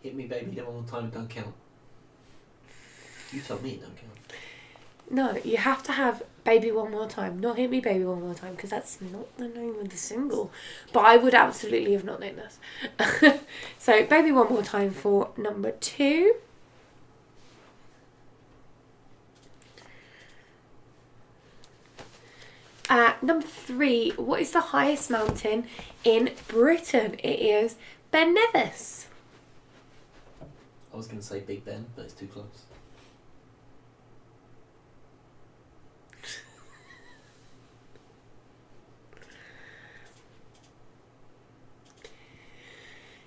Hit Me Baby One More Time, don't count. You told me it don't count. No, you have to have Baby One More Time, not Hit Me Baby One More Time, because that's not the name of the single. But I would absolutely have not known this. So, Baby One More Time for number 2. Number 3, what is the highest mountain in Britain? It is Ben Nevis. I was going to say Big Ben, but it's too close.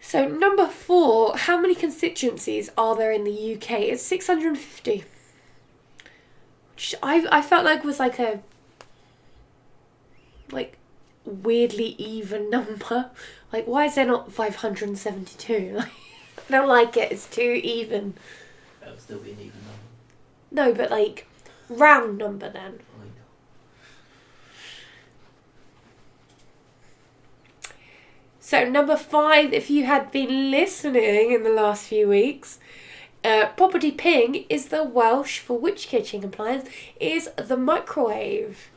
So number 4, how many constituencies are there in the UK? It's 650. Which I felt like was like a weirdly even number. Like, why is there not 572? Like, I don't like it. It's too even. That would still be an even number. No, but like round number then. So number 5, if you had been listening in the last few weeks, Property Ping is the Welsh for which kitchen appliance is the microwave.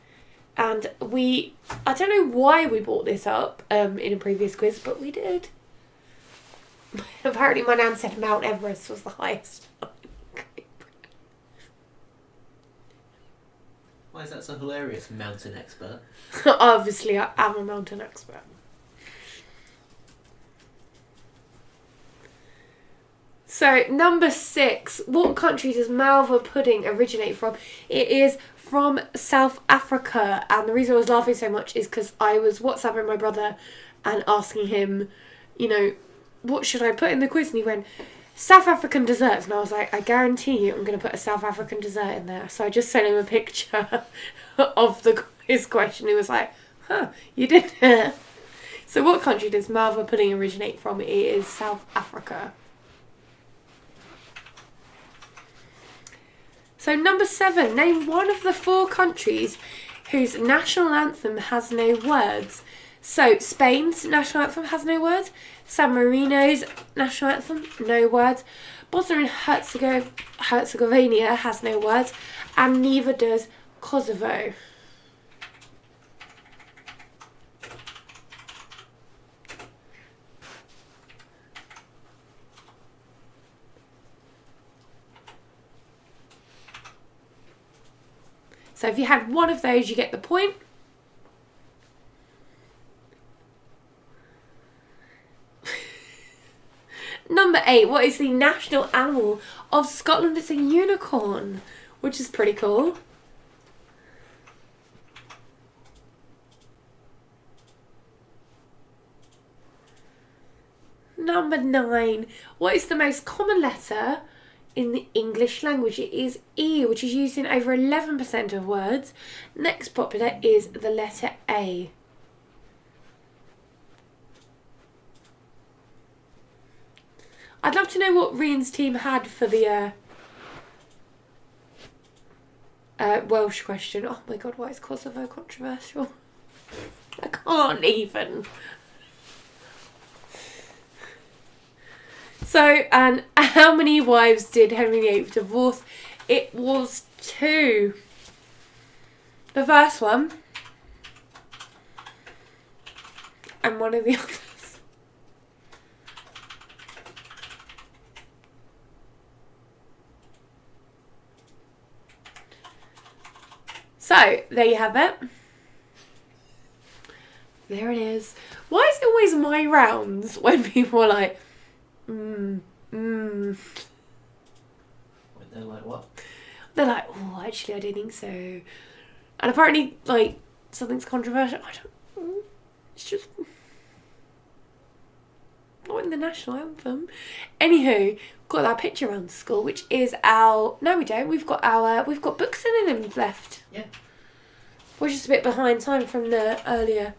And I don't know why we brought this up in a previous quiz, but we did. Apparently my nan said Mount Everest was the highest. Why is that so hilarious, mountain expert? Obviously, I am a mountain expert. So, number 6. What country does Malva pudding originate from? It is from South Africa. And the reason I was laughing so much is because I was WhatsApping my brother and asking him, what should I put in the quiz? And he went, South African desserts. And I was like, I guarantee you I'm going to put a South African dessert in there. So I just sent him a picture of his question. He was like, you did it. So what country does Malva pudding originate from? It is South Africa. So number 7, name one of the 4 countries whose national anthem has no words. So Spain's national anthem has no words. San Marino's national anthem, no words. Bosnia and Herzegovina has no words. And neither does Kosovo. So if you had one of those, you get the point. Number 8, what is the national animal of Scotland? It's a unicorn, which is pretty cool. Number 9, what is the most common letter in the English language? It is E, which is used in over 11% of words. Next popular is the letter A. I'd love to know what Rian's team had for the Welsh question. Oh my god, why is Kosovo controversial? I can't even. So, and how many wives did Henry VIII divorce? It was 2. The first one. And one of the others. So, there you have it. There it is. Why is it always my rounds when people are like, When they're like, what? They're like, oh, actually, I don't think so. And apparently, like, something's controversial. I don't... It's just... not in the national anthem. Anywho, got our picture around school, which is our... No, we don't. We've got book synonyms left. Yeah. We're just a bit behind time from the earlier.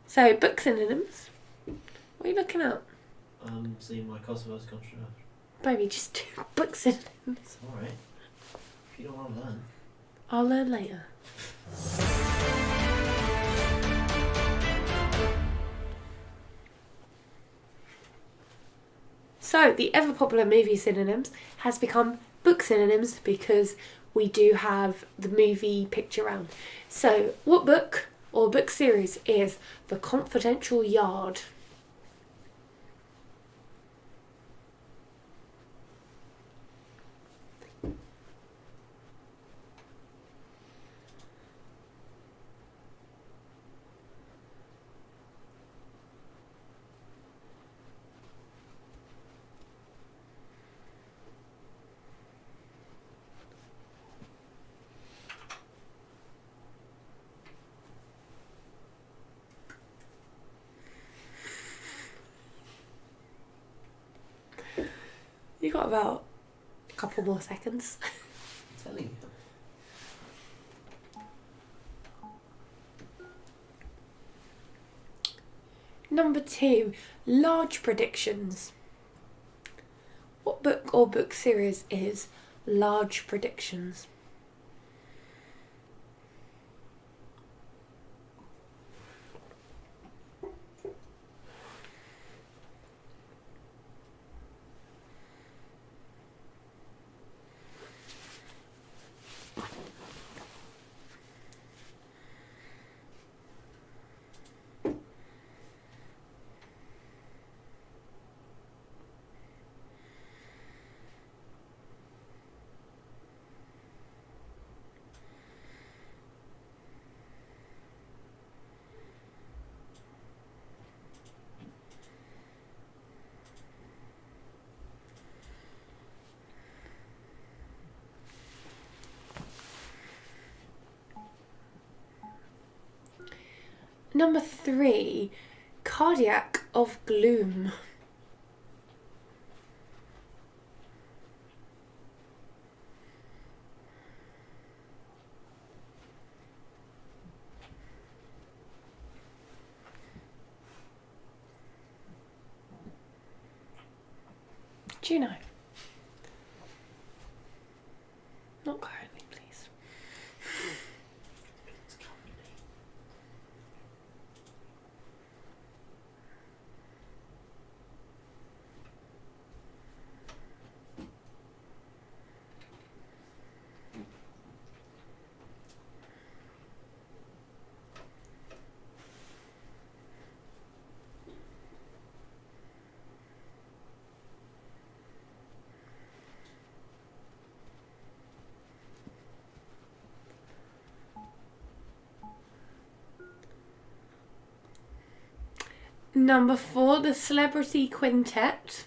So, book synonyms. What are you looking at? Seeing why Kosovo's controversial. Baby, just do book synonyms. Alright. If you don't want to learn. I'll learn later. So, the ever popular movie synonyms has become book synonyms because we do have the movie picture round. So, what book or book series is The Confidential Yard? You got about a couple more seconds. I'm telling you. Number 2, large predictions. What book or book series is Large Predictions? Number 3, Cardiac of Gloom. Do you know? Not currently, please. It's currently. Number 4, The Celebrity Quintet.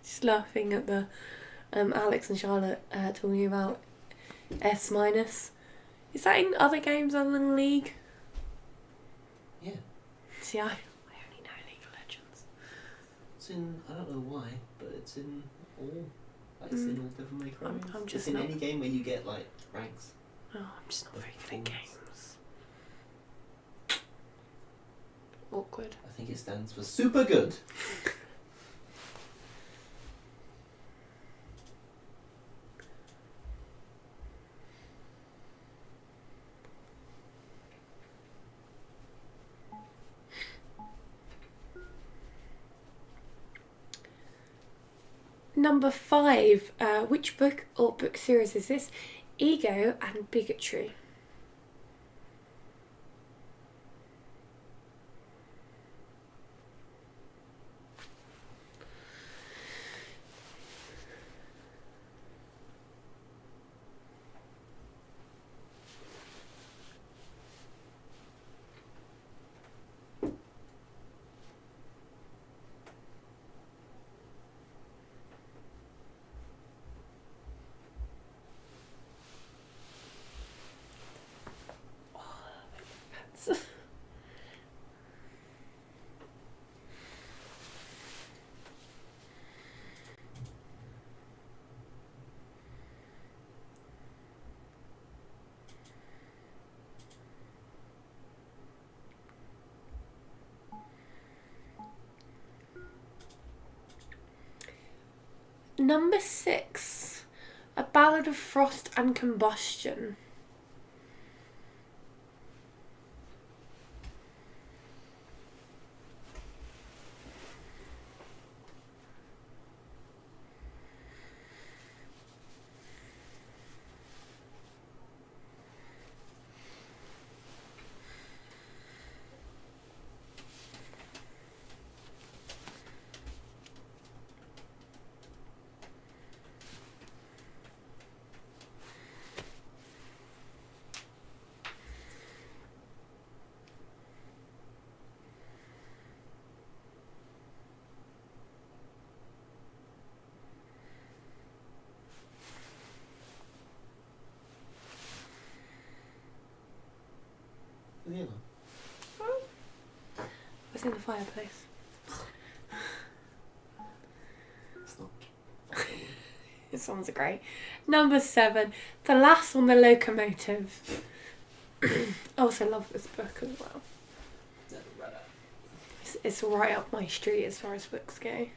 Just laughing at the Alex and Charlotte talking about S minus. Is that in other games other than League? Yeah. See, I only know League of Legends. It's in, I don't know why, but it's in all, like, it's in all Devil May Cry. I'm just it's in not... any game where you get, like, ranks. Oh, I'm just not very good at games. Awkward. I think it stands for super good. Number 5, which book or book series is this? ego and bigotry. Number 6, A Ballad of Frost and Combustion. Yeah. What's in the fireplace? It's not. This one's great. Number 7, The Lass on the Locomotive. I also love this book as well. Never read it. It's right up my street as far as books go.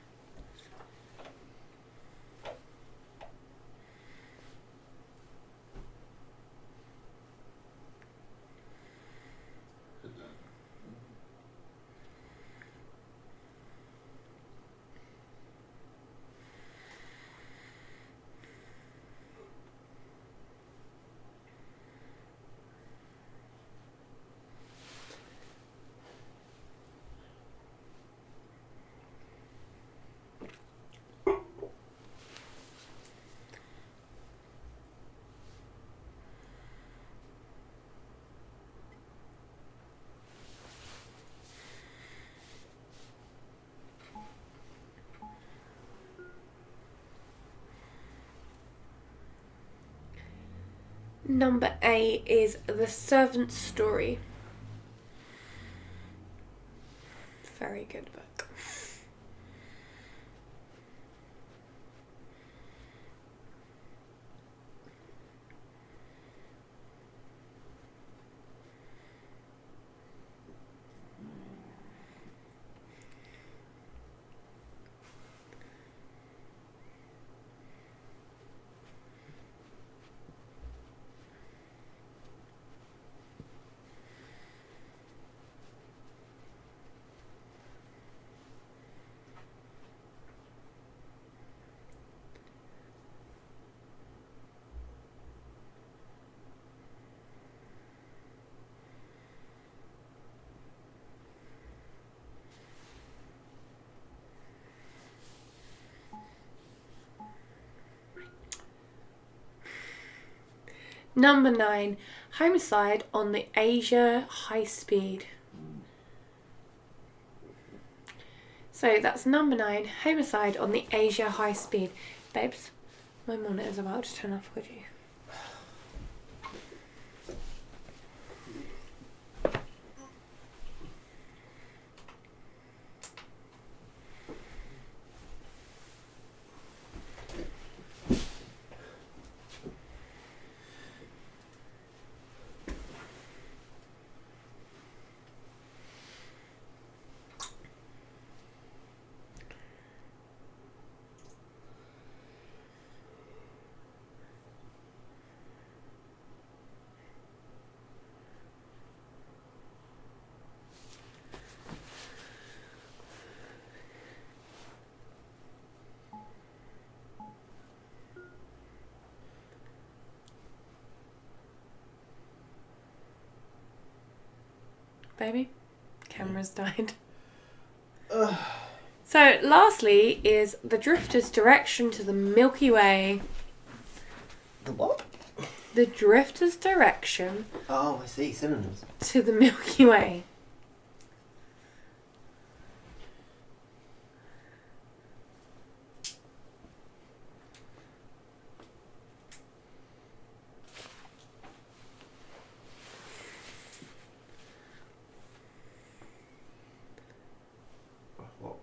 Number 8 is The Servant's Story. Very good book. Number 9, Homicide on the Asia High Speed. So that's number 9, Homicide on the Asia High Speed. Babes, my monitor's about to turn off, would you? baby. Camera's died. So, lastly is the drifter's direction to the Milky Way. The what? The drifter's direction Oh, I see. Synonyms. to the Milky Way. What?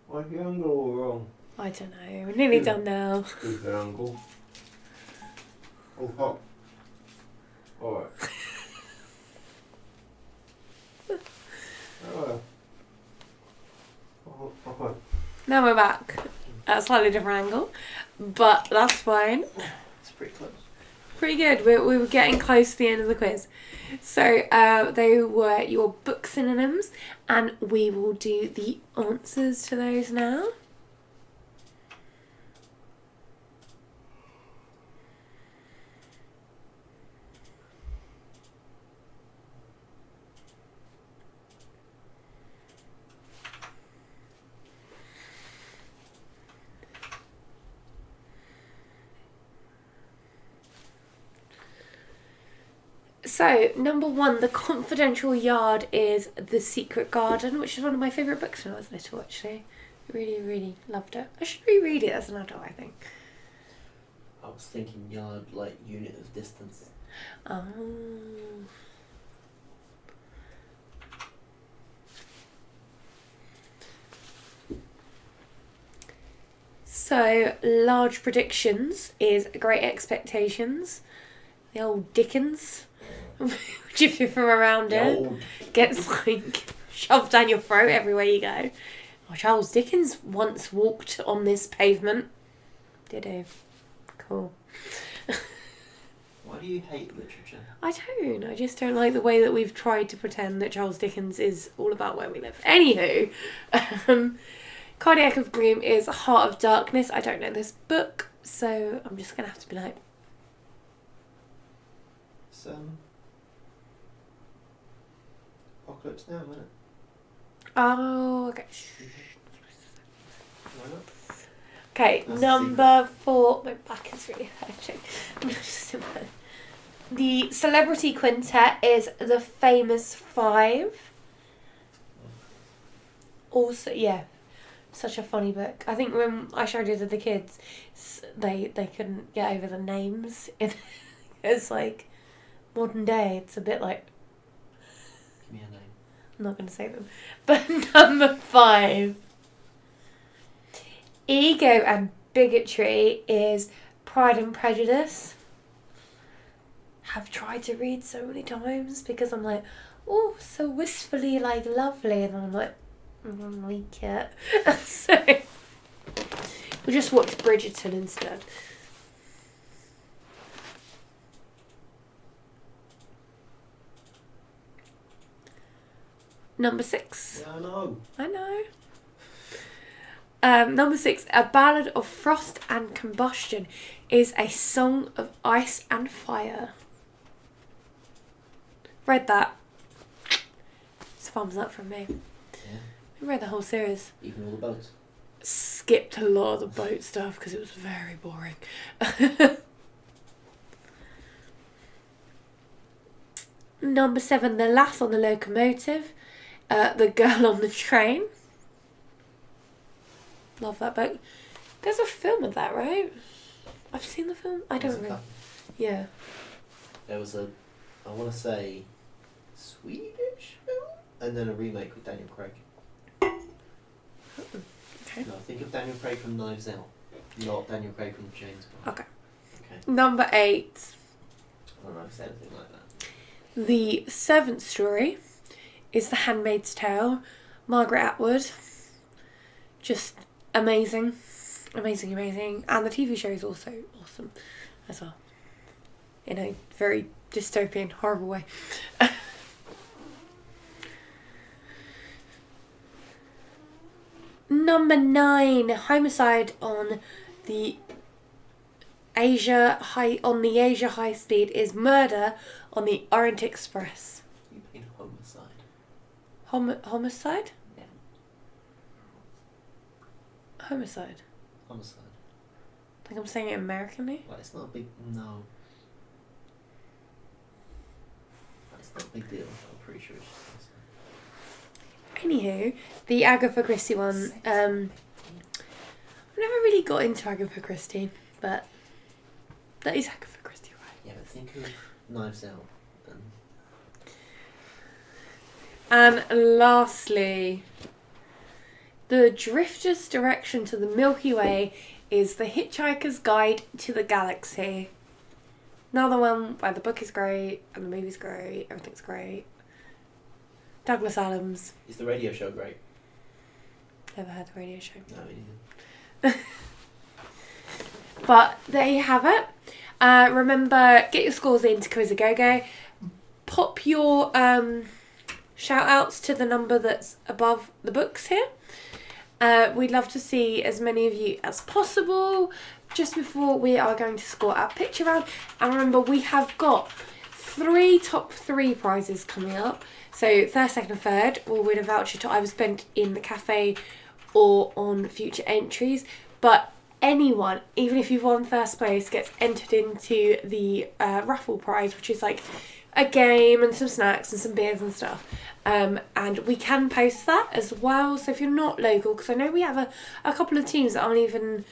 Why is the angle all wrong? I don't know. We're nearly done now. Stupid angle. Oh, hot. Alright. Okay. Now we're back at a slightly different angle, but that's fine. It's pretty close. Pretty good. We were getting close to the end of the quiz. So they were your book synonyms, and we will do the answers to those now. So, number 1, The Confidential Yard is The Secret Garden, which is one of my favourite books when I was little, actually. Really, really loved it. I should reread it as an adult, I think. I was thinking yard, like unit of distance. Oh. So, Large Predictions is Great Expectations. The old Dickens, which if you're from around it, gets like shoved down your throat everywhere you go. Oh, Charles Dickens once walked on this pavement. Did he? Cool. Why do you hate literature? I don't. I just don't like the way that we've tried to pretend that Charles Dickens is all about where we live. Anywho, Cardiac of Gloom is Heart of Darkness. I don't know this book, so I'm just going to have to be like... It's, Apocalypse Now, isn't it? Oh, okay. Why not? Okay, That's number 4. My back is really hurting. The Celebrity Quintet is The Famous Five. Also, yeah, such a funny book. I think when I showed it to the kids, they couldn't get over the names. It's like modern day. It's a bit like... Give me a name. I'm not going to say them. But number 5. Ego and Bigotry is Pride and Prejudice. Have tried to read so many times because I'm like, oh, so wistfully like lovely, and I'm like, I don't like it. So we'll just watch Bridgerton instead. Number 6. Yeah, I know. I know. Number 6, A Ballad of Frost and Combustion is a song of ice and fire. Read that. It's a thumbs up from me. Yeah. I read the whole series. Even all the boats. Skipped a lot of the boat stuff because it was very boring. Number 7, The Lass on the Locomotive. The Girl on the Train. Love that book. There's a film of that, right? I've seen the film. I don't know. Yeah. There was a, I want to say, Swedish film, and then a remake with Daniel Craig. Okay. No, think of Daniel Craig from Knives Out, not Daniel Craig from James Bond. Okay. Okay. Number 8. I don't know if it's anything like that. The 7th story is The Handmaid's Tale. Margaret Atwood. Just amazing. Amazing, amazing. And the TV show is also awesome as well. In a very dystopian, horrible way. Number 9, homicide on the Asia High Speed is murder on the Orient Express. You mean homicide? Homicide? Yeah. Homicide. Homicide. I think I'm saying it Americanly. Like, it's not a big... No. It's not a big deal. I'm pretty sure it's just homicide. Anywho, the Agatha Christie one. I've never really got into Agatha Christie, but that is Agatha Christie, right? Yeah, but think of Knives Out. And lastly, the Drifter's Direction to the Milky Way is The Hitchhiker's Guide to the Galaxy. Another one where the book is great, and the movie's great, everything's great. Douglas Adams. Is the radio show great? Never heard the radio show. No, me neither. But there you have it. Remember, get your scores into Quiz a Go-Go. Pop your shout outs to the number that's above the books here. We'd love to see as many of you as possible just before we are going to score our picture round. And remember, we have got 3 top 3 prizes coming up. So first, second and third will win a voucher to either spend in the cafe or on future entries. But anyone, even if you've won first place, gets entered into the raffle prize, which is like a game and some snacks and some beers and stuff. And we can post that as well. So if you're not local, because I know we have a couple of teams that aren't even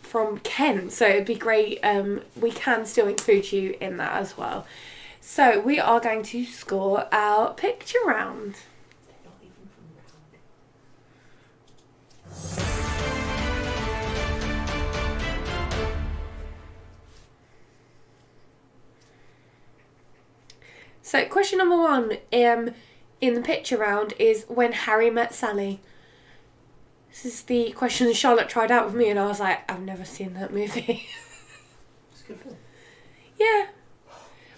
from Kent, so it'd be great. We can still include you in that as well. So we are going to score our picture round. So question number 1 in the picture round is When Harry Met Sally. This is the question that Charlotte tried out with me, and I was like, I've never seen that movie. It's a good film. Yeah.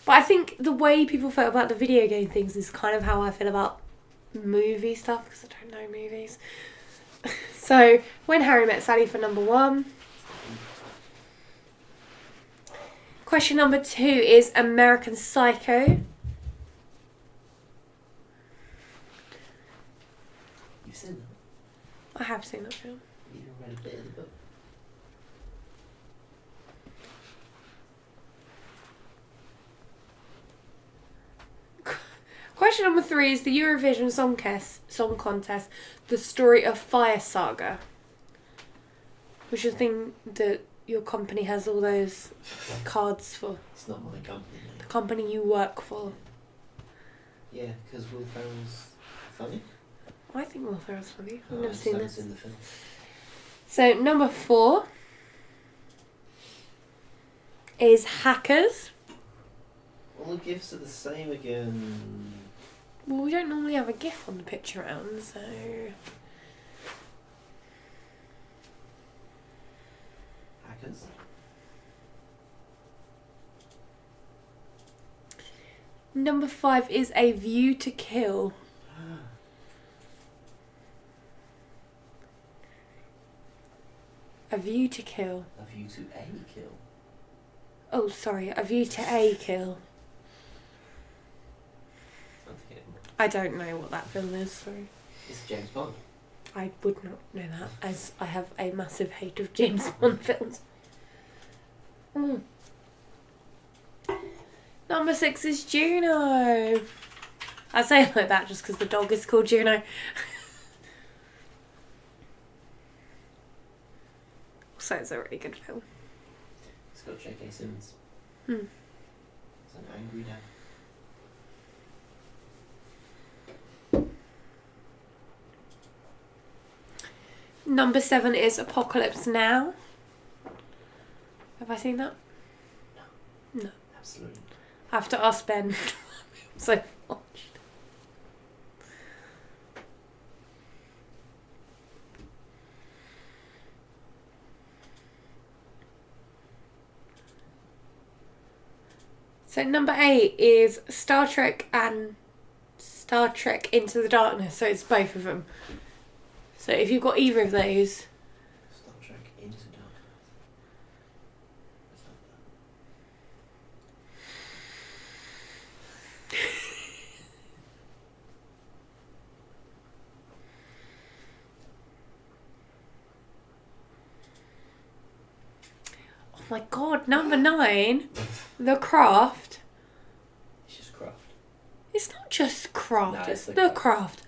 But I think the way people feel about the video game things is kind of how I feel about movie stuff, because I don't know movies. So, When Harry Met Sally for number 1. Question number 2 is American Psycho. You've seen that? I have seen that film. You read a bit of the book. Question number 3 is the Eurovision Song Contest, The Story of Fire Saga. Which is the thing that your company has all those cards for. It's not my company, mate. The company you work for. Yeah, because Will Ferrell's funny. I think Will Ferrell's funny. I've never seen this. In the film. So number 4 is Hackers. All the gifts are the same again. Well, we don't normally have a GIF on the picture round, so... Hackers. Number 5 is A View to Kill. A View to Kill. A View to a Kill. Oh, sorry, A View to a Kill. I don't know what that film is, sorry. It's James Bond. I would not know that, as I have a massive hate of James Bond films. Number 6 is Juno. I say it like that just because the dog is called Juno. So it's a really good film. It's got J.K. Simmons. Hmm. It's an angry dad. Number 7 is Apocalypse Now. Have I seen that? No. Absolutely. I have to ask Ben. So watched. So number 8 is Star Trek and Star Trek Into the Darkness. So it's both of them. So if you've got either of those. Star Trek Into Darkness. Oh my god, number 9, The Craft. It's just Craft. It's not just Craft, No, it's it's The Craft.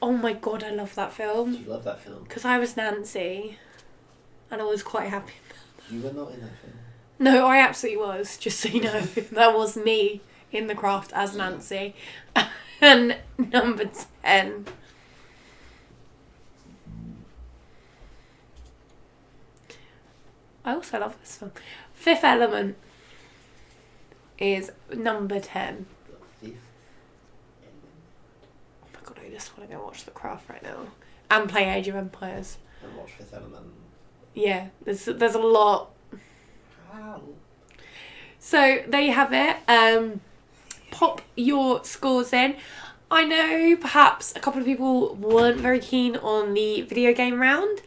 Oh my god, I love that Do film. you love that film? Because I was Nancy. And I was quite happy. You were not in that film. No, I absolutely was, just so you know. That was me in The Craft as Nancy. And number 10. I also love this film. Fifth Element is number 10. The Fifth Oh my god, I just want to go watch The Craft right now. And play Age of Empires. And watch Fifth Element. Yeah, there's a lot. How? So there you have it. Pop your scores in. I know perhaps a couple of people weren't very keen on the video game round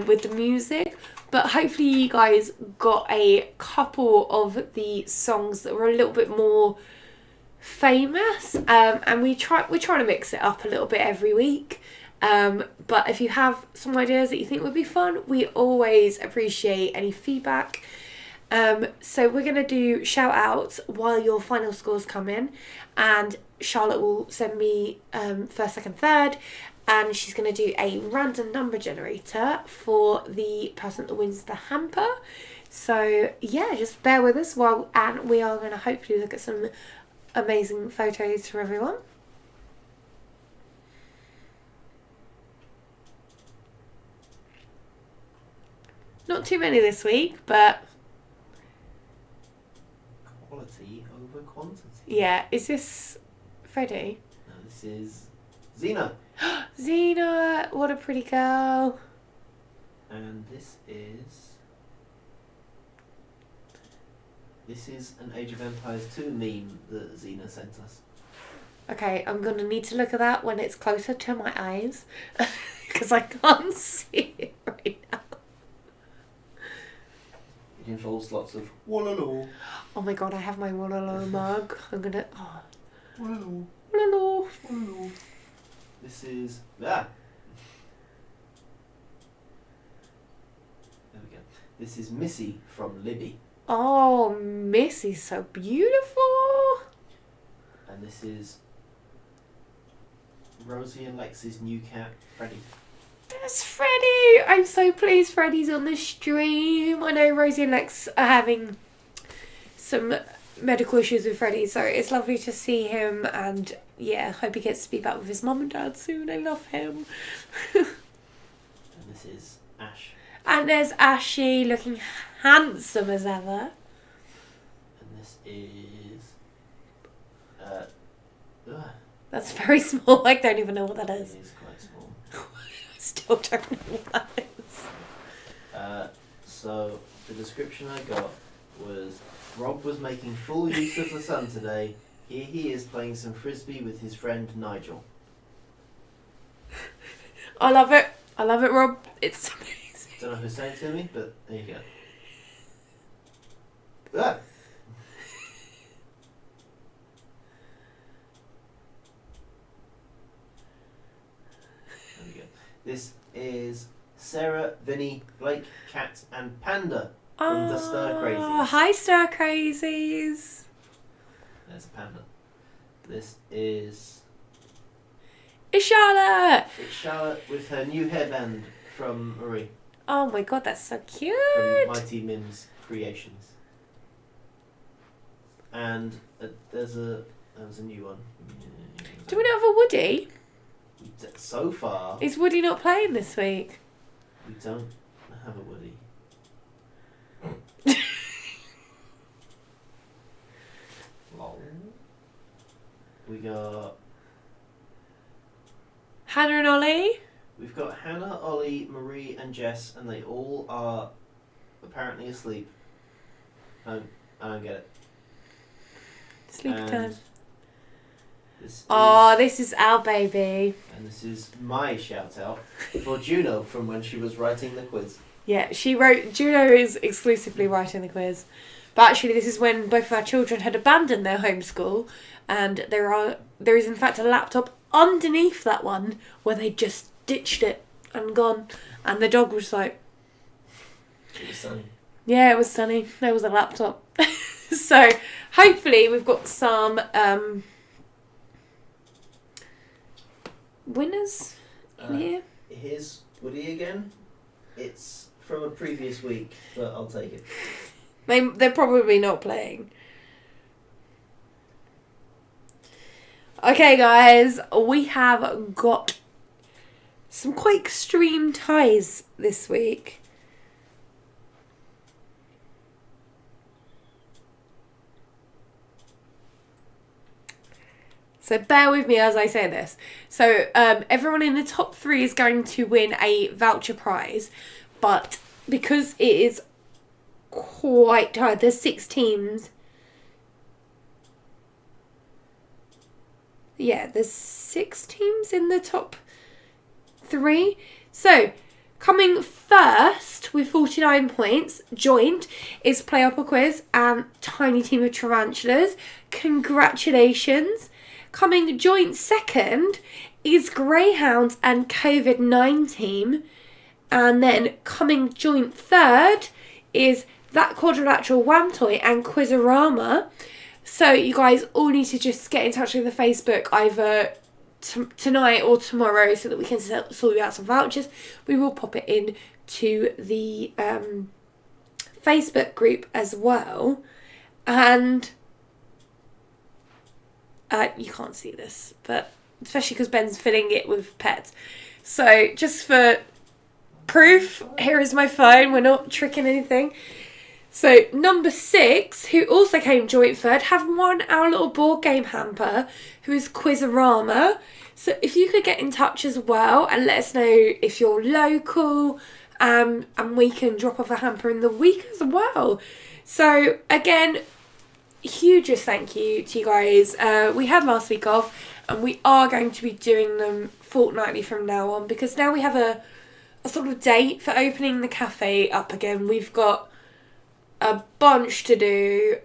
with the music, but hopefully you guys got a couple of the songs that were a little bit more famous, and we're trying to mix it up a little bit every week. But if you have some ideas that you think would be fun, we always appreciate any feedback. So we're going to do shout outs while your final scores come in, and Charlotte will send me first, second, third, and she's going to do a random number generator for the person that wins the hamper. So yeah, just bear with us and we are going to hopefully look at some amazing photos for everyone. Not too many this week, but Quality over quantity. yeah. Is this Freddie? No, this is Xena. Xena, what a pretty girl. And this is an Age of Empires 2 meme that Xena sent us. Okay, I'm going to need to look at that when it's closer to my eyes. Because I can't see it right now. It involves lots of wallaloo. Oh my god, I have my Wololo mug. I'm going to... Oh. Wallaloo. Wololo. Wallaloo. This is... There we go. This is Missy from Libby. Oh, Missy's so beautiful. And this is Rosie and Lex's new cat, Freddie. That's Freddie. I'm so pleased Freddie's on the stream. I know Rosie and Lex are having some medical issues with Freddie, so it's lovely to see him, and yeah, hope he gets to be back with his mum and dad soon. I love him. And this is Ash. And there's Ashy looking handsome as ever. And this is... That's very small. I don't even know what that It is. is quite small. Still don't know what that is. So, the description I got was, Rob was making full use of the sun today. Here he is playing some frisbee with his friend Nigel. I love it. I love it, Rob. It's amazing. Don't know who sent it to me, but there you go. Ah! There we go. This is Sarah, Vinny, Blake, Cat, and Panda from the Stir Crazies. Hi, Stir Crazies. There's a panda. This is It's Charlotte. it's Charlotte with her new hairband from Marie, Oh my god, that's so cute. from Mighty Mims Creations. And there's a new one. Do we not have a Woody? So far, Is Woody not playing this week? we don't have a Woody. Lol. We got Hannah and Ollie? We've got Hannah, Ollie, Marie, and Jess, and they all are apparently asleep. I don't get it. Sleepy And time. This is our baby. And this is my shout out for Juno from when she was writing the quiz. Yeah, Juno is exclusively writing the quiz. But actually, this is when both of our children had abandoned their homeschool, and there is in fact a laptop underneath that one where they just ditched it and gone, and the dog was like... It was sunny. Yeah, it was sunny. There was a laptop. So, hopefully we've got some winners in here. Here's Woody again. It's from a previous week, but I'll take it. They're probably not playing. Okay, guys, we have got some quite extreme ties this week. So bear with me as I say this. So everyone in the top 3 is going to win a voucher prize, but because it is quite tight, there's 6 teams. Yeah, there's 6 teams in the top 3. So coming first with 49 points, joint, is Playopolis Quiz and Tiny Team of Tarantulas. Congratulations. Coming joint second is Greyhounds and COVID-19. And then coming joint third is That Quadrilateral Wham Toy and Quizorama. So you guys all need to just get in touch with the Facebook either tonight or tomorrow so that we can sort you out some vouchers. We will pop it in to the Facebook group as well. And you can't see this, but especially because Ben's filling it with pets. So just for proof, here is my phone. We're not tricking anything. So number 6, who also came joint third, have won our little board game hamper, who is Quizorama. So if you could get in touch as well and let us know if you're local, and we can drop off a hamper in the week as well. So again, hugest thank you to you guys. We had last week off, and we are going to be doing them fortnightly from now on, because now we have a sort of date for opening the cafe up again. We've got a bunch to do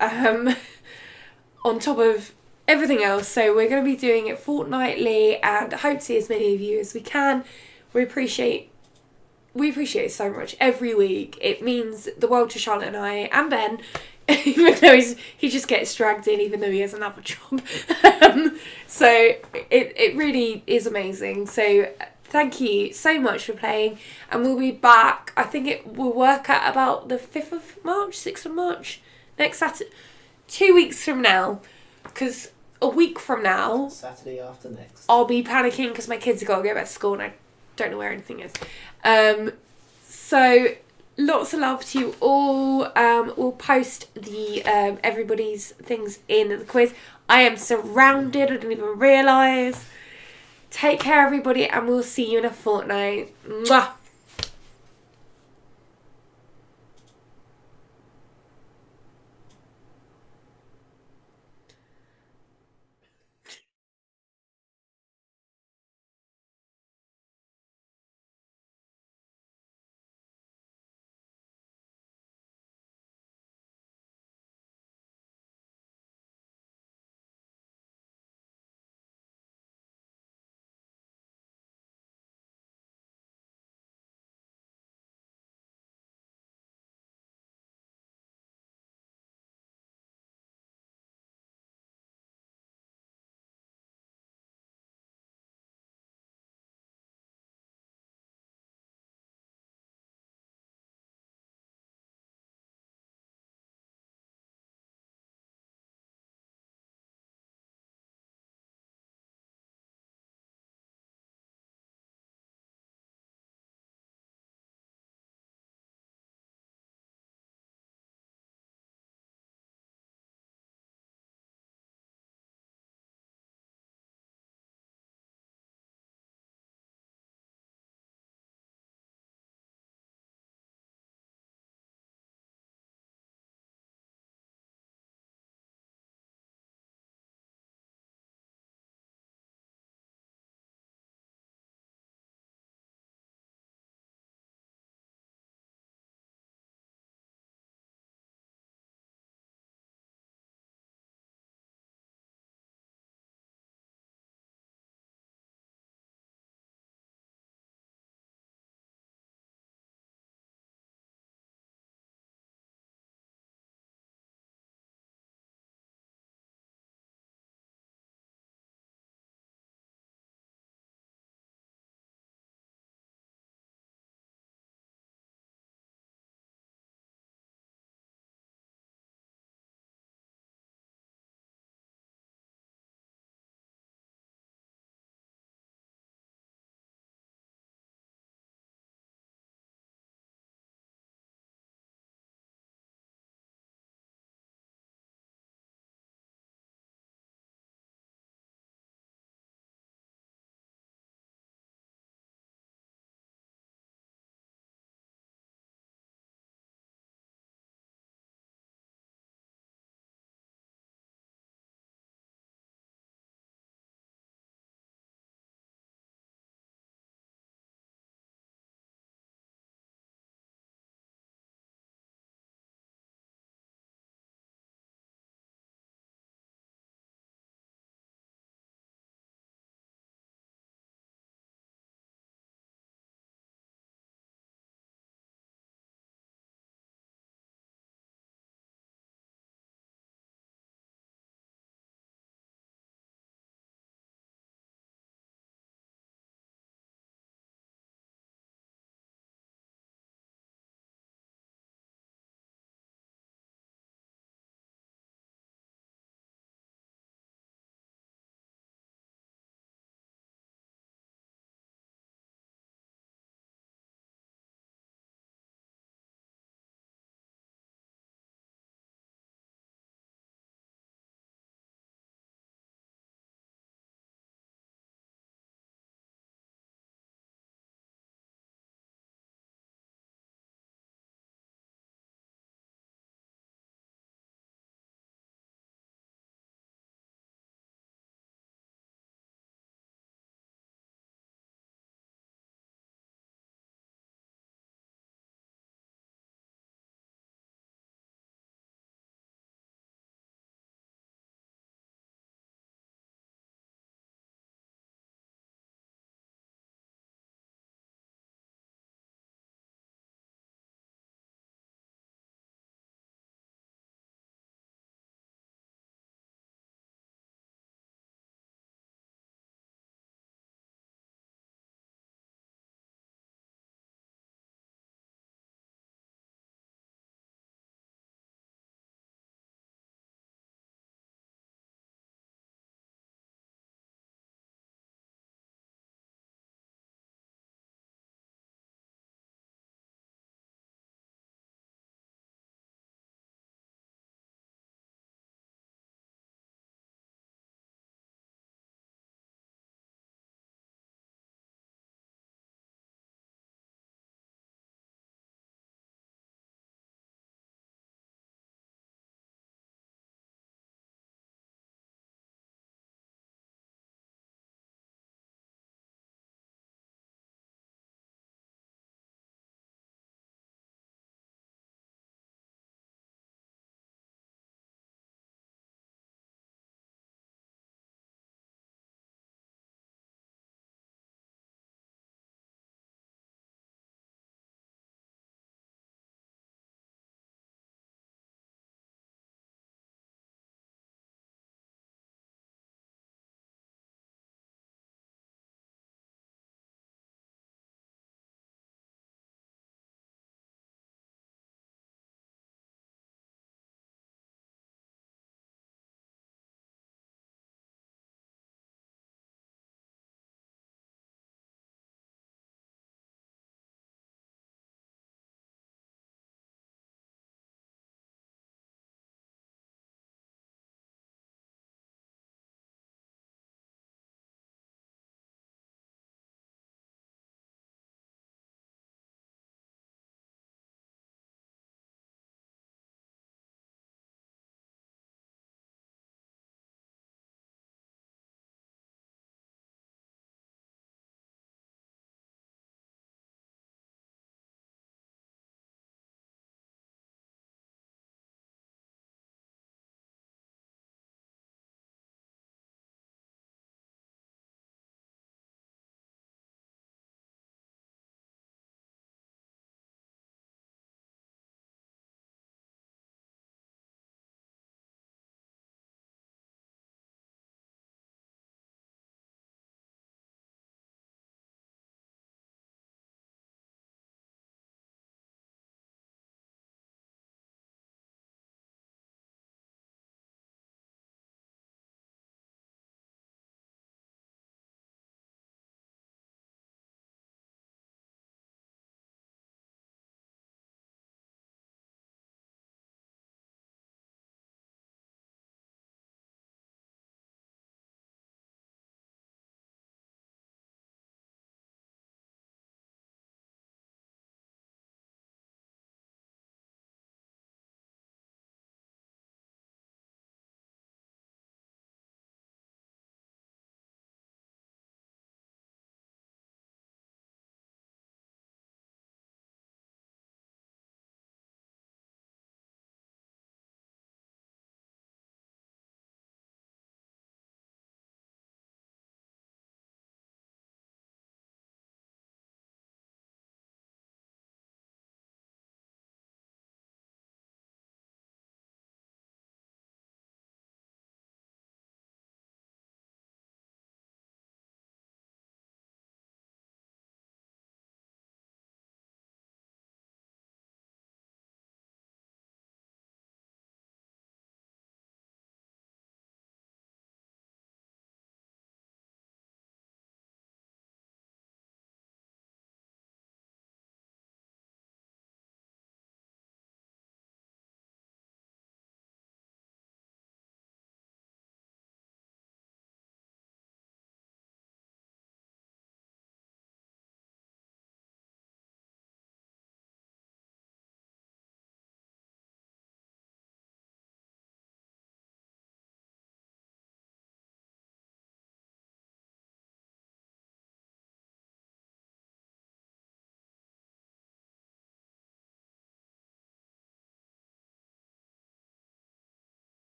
on top of everything else, so we're going to be doing it fortnightly, and I hope to see as many of you as we can. We appreciate it so much every week. It means the world to Charlotte and I and Ben, even though he just gets dragged in even though he has another job. So it really is amazing. So thank you so much for playing, and we'll be back. I think it will work at about the 5th of March, 6th of March, next Saturday, 2 weeks from now, because a week from now, Saturday after next, I'll be panicking because my kids have got to go back to school and I don't know where anything is. So lots of love to you all. We'll post the everybody's things in the quiz. I am surrounded, I didn't even realise. Take care everybody, and we'll see you in a fortnight. Mwah!